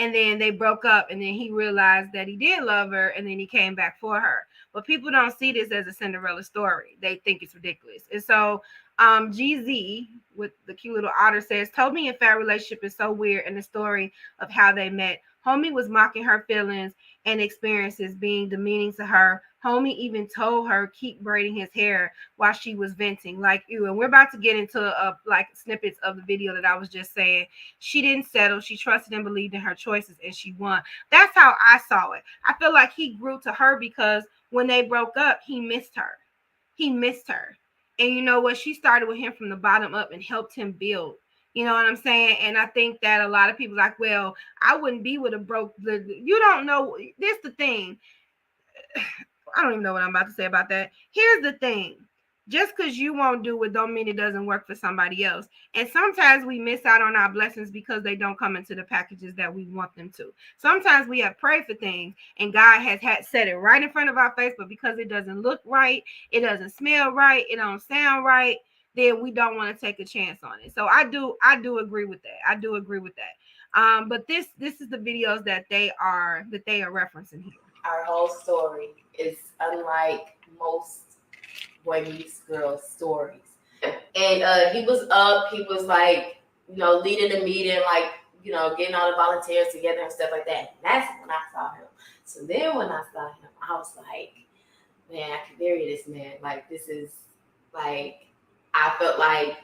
And then they broke up, and then he realized that he did love her, and then he came back for her. But people don't see this as a Cinderella story. They think it's ridiculous. And so GZ with the cute little otter says, Tobe and Fat relationship is so weird, and the story of how they met. Homie was mocking her feelings and experiences, being demeaning to her. Homie even told her keep braiding his hair while she was venting like you. And we're about to get into like snippets of the video that I was just saying. She didn't settle. She trusted and believed in her choices, and she won. That's how I saw it. I feel like he grew to her because when they broke up, he missed her. He missed her. And you know what? She started with him from the bottom up and helped him build. You know what I'm saying? And I think that a lot of people like, well, I wouldn't be with a broke. You don't know. This the thing. I don't even know what I'm about to say about that. Here's the thing. Just because you won't do it don't mean it doesn't work for somebody else. And sometimes we miss out on our blessings because they don't come into the packages that we want them to. Sometimes we have prayed for things and God has said it right in front of our face, but because it doesn't look right, it doesn't smell right, it don't sound right, then we don't want to take a chance on it. So I do agree with that. I do agree with that. But this is the videos that they are referencing here. Our whole story is unlike most boy meets girl stories. And he was up, he was like, leading the meeting, like, getting all the volunteers together and stuff like that. That's when I saw him. So then when I saw him, I was like, man, I can marry this man. Like, this is like, I felt like,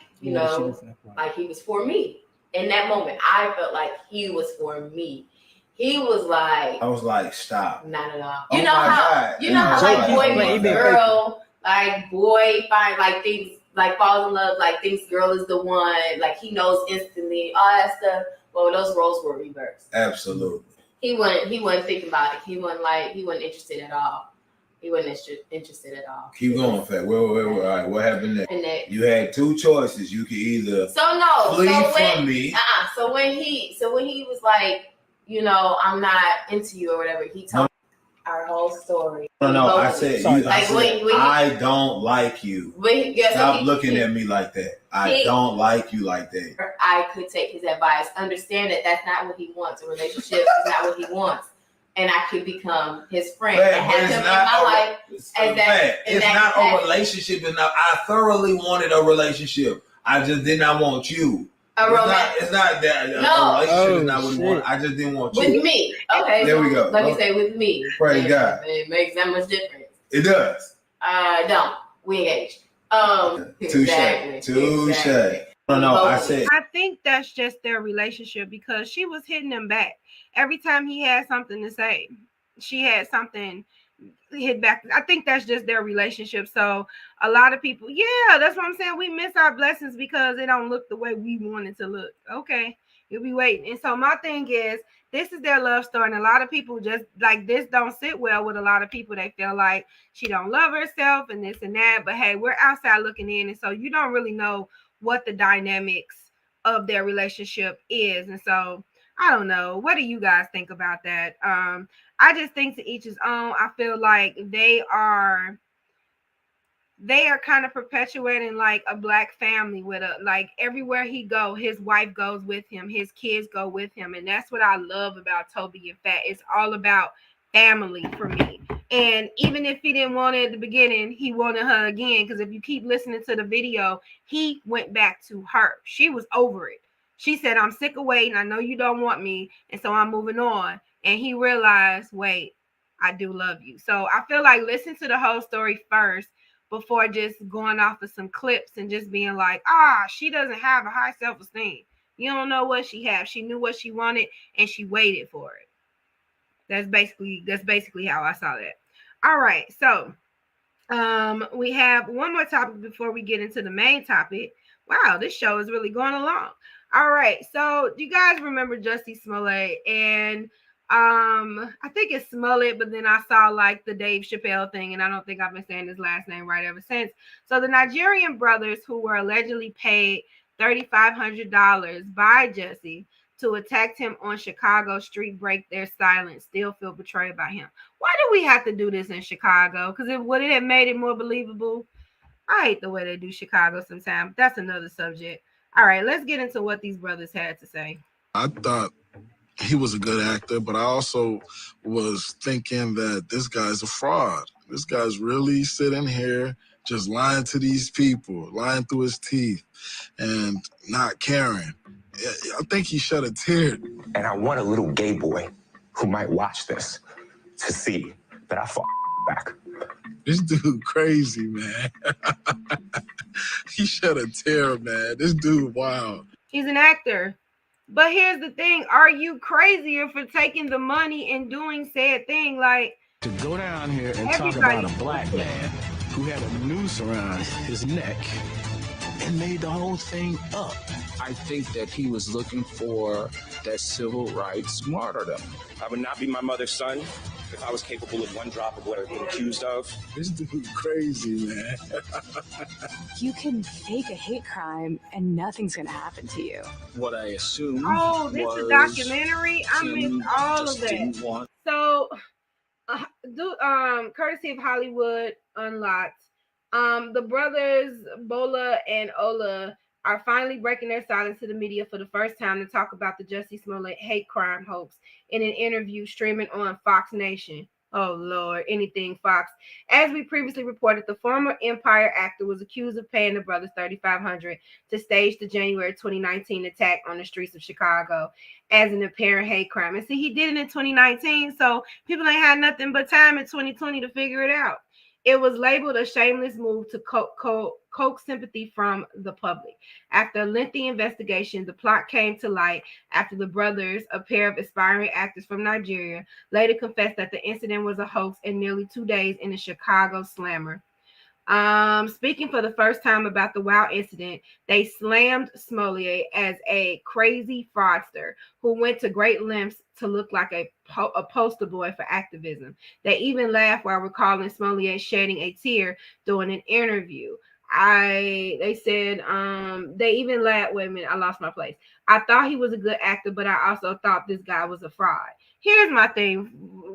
like he was for me. In that moment, I felt like he was for me. He was like, I was like, stop. Not at all. Oh God. You know how like boy meets girl, like boy find like things, like falls in love, like thinks girl is the one, like he knows instantly, all that stuff. Well, those roles were reversed. Absolutely. He wasn't thinking about it. He wasn't interested at all. He wasn't interested at all. Keep going, Fat. Wait. All right, what happened next? You had two choices. You could either flee from me. So when he was like, I'm not into you or whatever, he told me our whole story. No, I said, I don't like you. Stop looking at me like that. I don't like you like that. I could take his advice. Understand that that's not what he wants. A relationship is not what he wants. And I could become his friend and have him in my life. It's not a relationship enough. I thoroughly wanted a relationship. I just did not want you. It's not that. A relationship is not what we want. I just didn't want you. With me. Okay. There we go. Let me say with me. Praise God. It makes that much difference. It does. Don't. We engaged. Touche. No, I said. I think that's just their relationship because she was hitting him back. Every time he had something to say, she had something hit back. I think that's just their relationship. So a lot of people, that's what I'm saying. We miss our blessings because they don't look the way we want it to look. Okay, you'll be waiting. And so my thing is, this is their love story. And a lot of people just like this don't sit well with a lot of people. They feel like she don't love herself and this and that. But hey, we're outside looking in. And so you don't really know what the dynamics of their relationship is. And so I don't know. What do you guys think about that? I just think to each his own. I feel like they are kind of perpetuating like a black family with like everywhere he go, his wife goes with him, his kids go with him. And that's what I love about Tobe and Fat. It's all about family for me. And even if he didn't want it at the beginning, he wanted her again. Because if you keep listening to the video, he went back to her. She was over it. She said, I'm sick of waiting. I know you don't want me. And so I'm moving on. And he realized, wait, I do love you. So I feel like listen to the whole story first before just going off of some clips and just being like, she doesn't have a high self-esteem. You don't know what she has. She knew what she wanted and she waited for it. That's basically how I saw that. All right. So we have one more topic before we get into the main topic. Wow, this show is really going along. All right, so do you guys remember Jussie Smollett? And I think it's Smollett, but then I saw like the Dave Chappelle thing, and I don't think I've been saying his last name right ever since. So the Nigerian brothers who were allegedly paid $3,500 by Jussie to attack him on Chicago street break their silence, still feel betrayed by him. Why do we have to do this in Chicago? Because would it have made it more believable? I hate the way they do Chicago sometimes. That's another subject. All right, let's get into what these brothers had to say. I thought he was a good actor, but I also was thinking that this guy's a fraud. This guy's really sitting here just lying to these people, lying through his teeth and not caring. I think he shed a tear. And I want a little gay boy who might watch this to see that I fought back. This dude crazy, man. He shed a tear, man. This dude wild. He's an actor. But here's the thing. Are you crazier for taking the money and doing said thing? Like, to go down here and talk about a black man who had a noose around his neck and made the whole thing up. I think that he was looking for that civil rights martyrdom. I would not be my mother's son if I was capable of one drop of what I'm being accused of. This dude crazy, man. You can fake a hate crime and nothing's gonna happen to you. What I assumed this is a documentary. I missed all of that. So, courtesy of Hollywood Unlocked, the brothers Bola and Ola are finally breaking their silence to the media for the first time to talk about the Jussie Smollett hate crime hoax in an interview streaming on Fox Nation. Oh, Lord, anything Fox. As we previously reported, the former Empire actor was accused of paying the brothers $3,500 to stage the January 2019 attack on the streets of Chicago as an apparent hate crime. And see, he did it in 2019, so people ain't had nothing but time in 2020 to figure it out. It was labeled a shameless move to coax sympathy from the public. After a lengthy investigation, the plot came to light after the brothers, a pair of aspiring actors from Nigeria, later confessed that the incident was a hoax in nearly 2 days in the Chicago Slammer. Speaking for the first time about the wild incident, they slammed Smollett as a crazy fraudster who went to great lengths to look like a poster boy for activism. They even laughed while recalling Smollett shedding a tear during an interview. They said they even laughed. Wait a minute, I lost my place. I thought he was a good actor, but I also thought this guy was a fraud. Here's my thing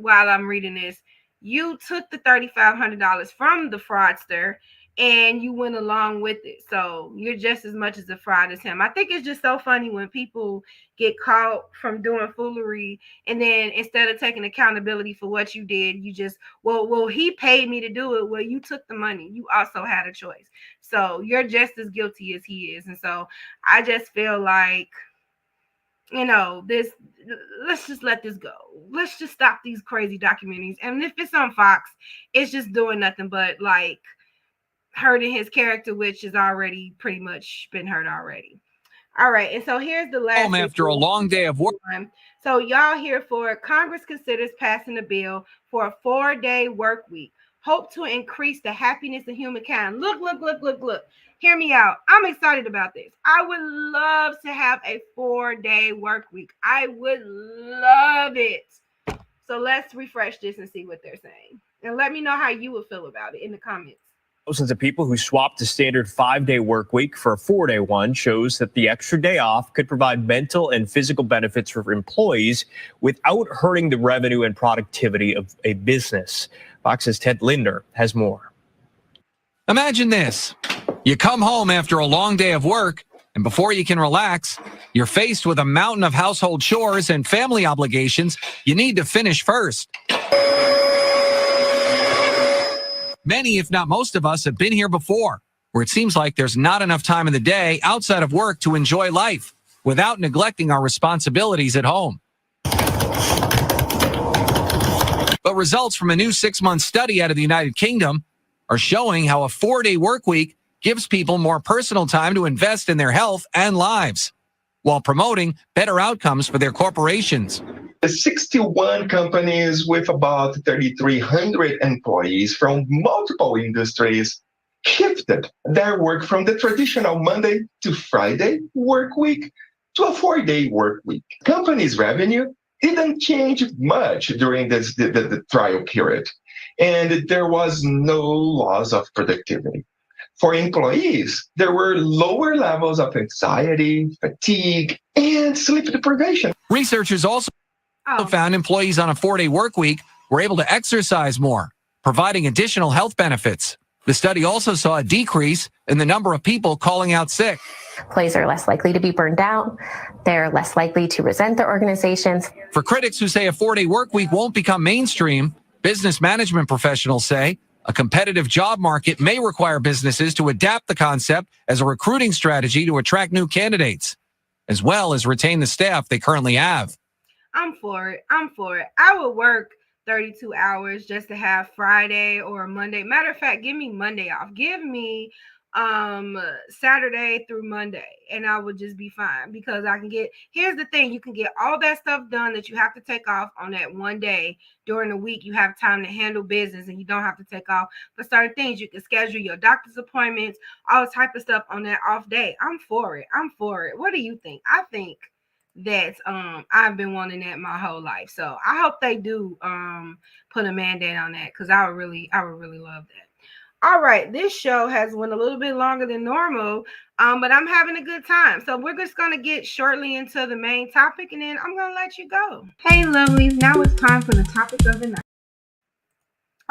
while I'm reading this. You took the $3,500 from the fraudster and you went along with it. So you're just as much as a fraud as him. I think it's just so funny when people get caught from doing foolery and then instead of taking accountability for what you did, you just, well, he paid me to do it. Well, you took the money. You also had a choice. So you're just as guilty as he is. And so I just feel like, let's just let this go. Let's just stop these crazy documentaries. And if it's on Fox, it's just doing nothing but like hurting his character, which has already pretty much been hurt already. All right. And so here's the last. After a long day of work. So y'all here for it. Congress considers passing a bill for a 4-day work week. Hope to increase the happiness of humankind. Look. Hear me out. I'm excited about this. I would love to have a 4-day work week. I would love it. So let's refresh this and see what they're saying. And let me know how you would feel about it in the comments. Thousands of people who swapped the standard 5-day work week for a 4-day one shows that the extra day off could provide mental and physical benefits for employees without hurting the revenue and productivity of a business. Fox's Ted Linder has more. Imagine this. You come home after a long day of work, and before you can relax, you're faced with a mountain of household chores and family obligations you need to finish first. Many, if not most of us, have been here before, where it seems like there's not enough time in the day outside of work to enjoy life without neglecting our responsibilities at home. But results from a new 6-month study out of the United Kingdom are showing how a 4-day work week gives people more personal time to invest in their health and lives, while promoting better outcomes for their corporations. 61 companies with about 3,300 employees from multiple industries shifted their work from the traditional Monday to Friday work week to a 4-day work week. Companies' revenue didn't change much during the trial period, and there was no loss of productivity. For employees, there were lower levels of anxiety, fatigue, and sleep deprivation. Researchers also found employees on a 4-day work week were able to exercise more, providing additional health benefits. The study also saw a decrease in the number of people calling out sick. Employees are less likely to be burned out. They're less likely to resent their organizations. For critics who say a 4-day work week won't become mainstream, business management professionals say a competitive job market may require businesses to adapt the concept as a recruiting strategy to attract new candidates, as well as retain the staff they currently have. I'm for it. I would work 32 hours just to have Friday or Monday. Matter of fact, give me Monday off. Give me Saturday through Monday, and I would just be fine, because I can get, here's the thing, you can get all that stuff done that you have to take off on that one day. During the week, you have time to handle business, and you don't have to take off for certain things. You can schedule your doctor's appointments, all type of stuff on that off day. I'm for it. What do you think? I think that I've been wanting that my whole life, so I hope they do put a mandate on that, because I would really love that. All right, this show has went a little bit longer than normal, but I'm having a good time. So we're just going to get shortly into the main topic, and then I'm going to let you go. Hey, lovelies, now it's time for the topic of the night.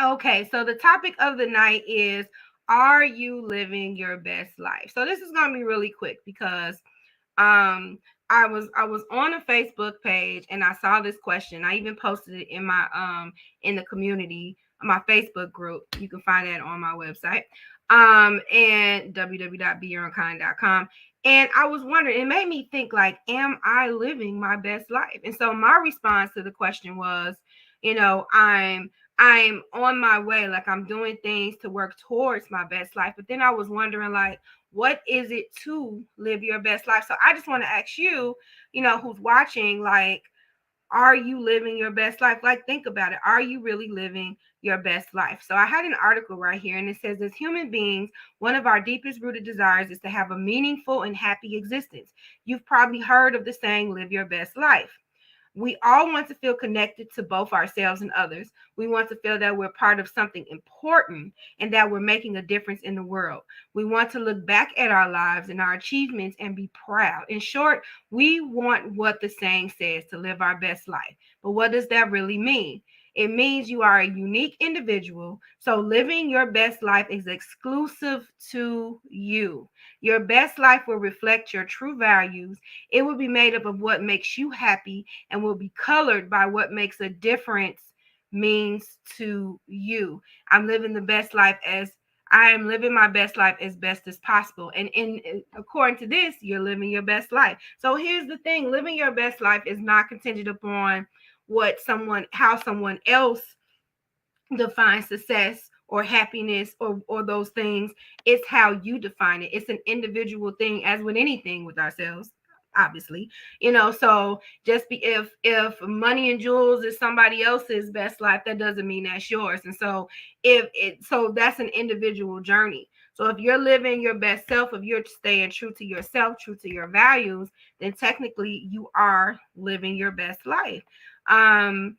Okay, so the topic of the night is, are you living your best life? So this is going to be really quick, because I was on a Facebook page, and I saw this question. I even posted it in my in the community, my Facebook group. You can find that on my website, and www.beyondkind.com. And I was wondering, it made me think, like, am I living my best life? And so my response to the question was, I'm on my way, like I'm doing things to work towards my best life. But then I was wondering, like, what is it to live your best life? So I just want to ask you, who's watching, like, are you living your best life? Like, think about it. Are you really living your best life? So I had an article right here, and it says, as human beings, one of our deepest rooted desires is to have a meaningful and happy existence. You've probably heard of the saying, live your best life. We all want to feel connected to both ourselves and others. We want to feel that we're part of something important and that we're making a difference in the world. We want to look back at our lives and our achievements and be proud. In short, we want what the saying says, to live our best life. But what does that really mean? It means you are a unique individual. So living your best life is exclusive to you. Your best life will reflect your true values. It will be made up of what makes you happy and will be colored by what makes a difference means to you. I'm living the best life as I am living my best life as best as possible. And according to this, you're living your best life. So here's the thing, living your best life is not contingent upon how someone else defines success or happiness or those things. It's how you define it. It's an individual thing, as with anything with ourselves, obviously. So just if money and jewels is somebody else's best life, that doesn't mean that's yours. And so so that's an individual journey. So if you're living your best self, if you're staying true to yourself, true to your values, then technically you are living your best life. And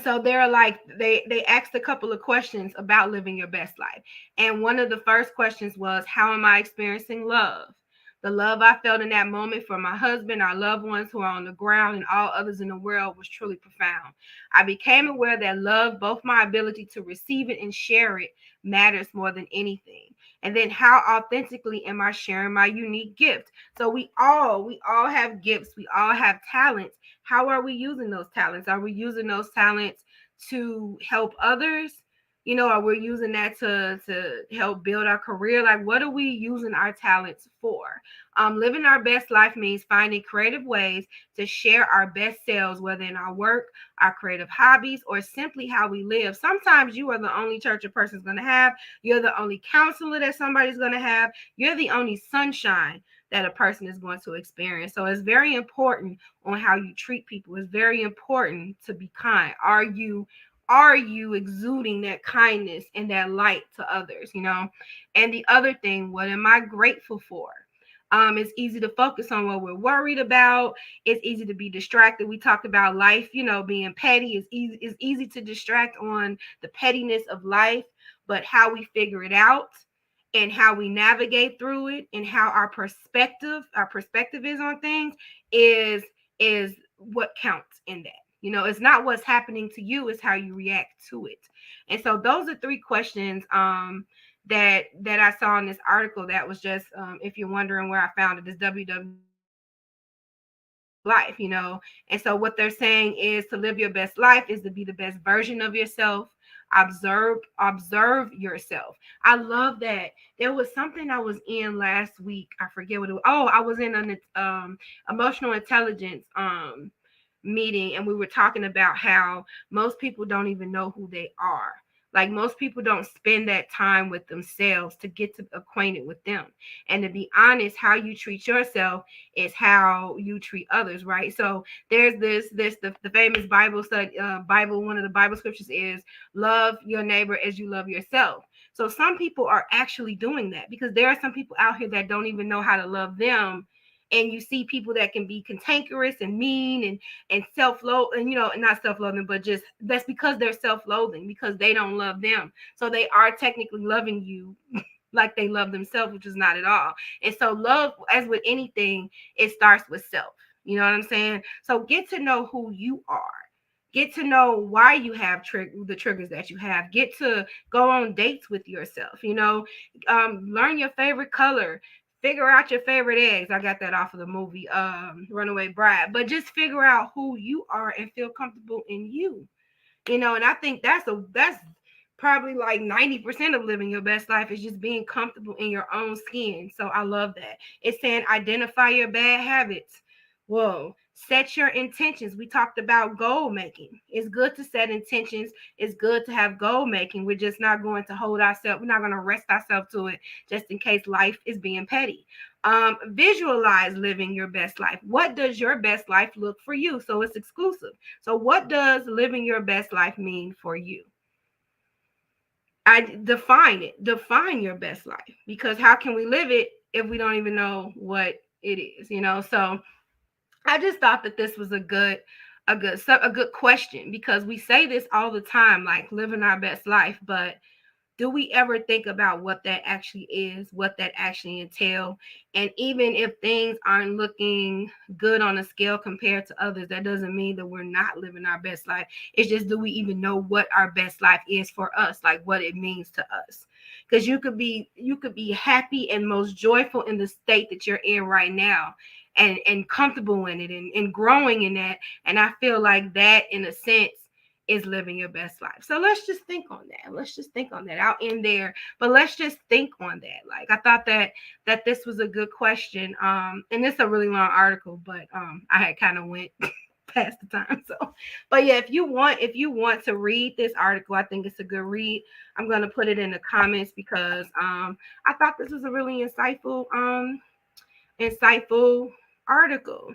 so they're like, they asked a couple of questions about living your best life. And one of the first questions was, how am I experiencing love? The love I felt in that moment for my husband, our loved ones who are on the ground, and all others in the world was truly profound. I became aware that love, both my ability to receive it and share it, matters more than anything. And then how authentically am I sharing my unique gift? So we all have gifts. We all have talents. How are we using those talents? Are we using those talents to help others? Are we using that to help build our career? Like, what are we using our talents for? Living our best life means finding creative ways to share our best selves, whether in our work, our creative hobbies, or simply how we live. Sometimes you are the only church a person's going to have. You're the only counselor that somebody's going to have. You're the only sunshine that a person is going to experience. So it's very important on how you treat people. It's very important to be kind. Are you exuding that kindness and that light to others, And the other thing, what am I grateful for? It's easy to focus on what we're worried about. It's easy to be distracted. We talked about life, being petty. It's easy to distract on the pettiness of life, but how we figure it out and how we navigate through it and how our perspective is on things is what counts in that. You know, it's not what's happening to you, it's how you react to it. And so those are 3 questions that I saw in this article that was just if you're wondering where I found it, is www life, you know. And so what they're saying is to live your best life is to be the best version of yourself. Observe yourself. I love that. There was something I was in last week. I forget what it was. Oh, I was in an emotional intelligence meeting, and we were talking about how most people don't even know who they are. Like, most people don't spend that time with themselves to get to acquainted with them. And to be honest, how you treat yourself is how you treat others, right? So there's the famous Bible study, one of the Bible scriptures is love your neighbor as you love yourself. So some people are actually doing that, because there are some people out here that don't even know how to love them. And you see people that can be cantankerous and mean and self-loathing, and, you know, not self-loathing, but just that's because they're self-loathing, because they don't love them. So they are technically loving you like they love themselves, which is not at all. And so love, as with anything, it starts with self. You know what I'm saying? So get to know who you are. Get to know why you have the triggers that you have. Get to go on dates with yourself. You know, learn your favorite color. Figure out your favorite eggs. I got that off of the movie Runaway Bride. But just figure out who you are and feel comfortable in you. You know, and I think that's probably like 90% of living your best life is just being comfortable in your own skin. So I love that. It's saying identify your bad habits. Whoa. Set your intentions. We talked about goal making. It's good to set intentions. It's good to have goal making. We're just not going to hold ourselves. We're not going to rest ourselves to it just in case life is being petty. Visualize living your best life. What does your best life look for you? So it's exclusive. So what does living your best life mean for you? I define it. Define your best life, because how can we live it if we don't even know what it is, you know? So I just thought that this was a good question, because we say this all the time, like living our best life, but do we ever think about what that actually is, what that actually entails? And even if things aren't looking good on a scale compared to others, that doesn't mean that we're not living our best life. It's just, do we even know what our best life is for us, like what it means to us? Because you could be happy and most joyful in the state that you're in right now, and comfortable in it, and growing in that. And I feel like that, in a sense, is living your best life. So let's just think on that. I'll end there, but let's just think on that. Like, I thought that this was a good question. And it's a really long article, but I had kind of went past the time. So, but yeah, if you want to read this article, I think it's a good read. I'm going to put it in the comments, because I thought this was a really insightful article.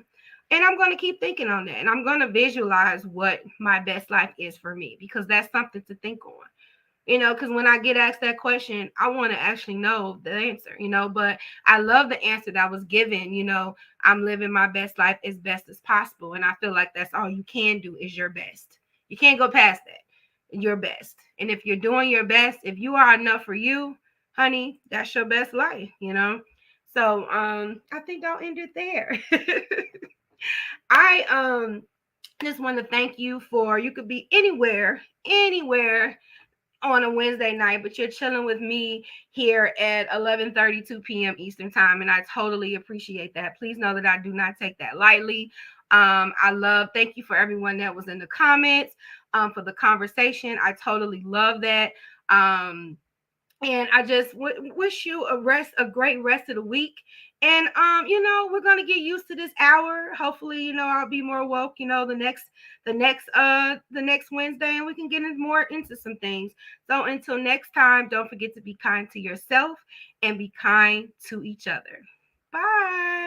And I'm going to keep thinking on that. And I'm going to visualize what my best life is for me, because that's something to think on. You know, because when I get asked that question, I want to actually know the answer, you know. But I love the answer that was given. You know, I'm living my best life as best as possible. And I feel like that's all you can do is your best. You can't go past that. Your best. And if you're doing your best, if you are enough for you, honey, that's your best life, you know. So I think I'll end it there. I just want to thank you for, you could be anywhere on a Wednesday night, but you're chilling with me here at 11:32 p.m. Eastern time, and I totally appreciate that. Please know that I do not take that lightly. Thank you for everyone that was in the comments, for the conversation. I totally love that. And I just wish you a great rest of the week. And you know, we're gonna get used to this hour. Hopefully, you know, I'll be more woke, you know, the next Wednesday, and we can get more into some things. So until next time, don't forget to be kind to yourself and be kind to each other. Bye.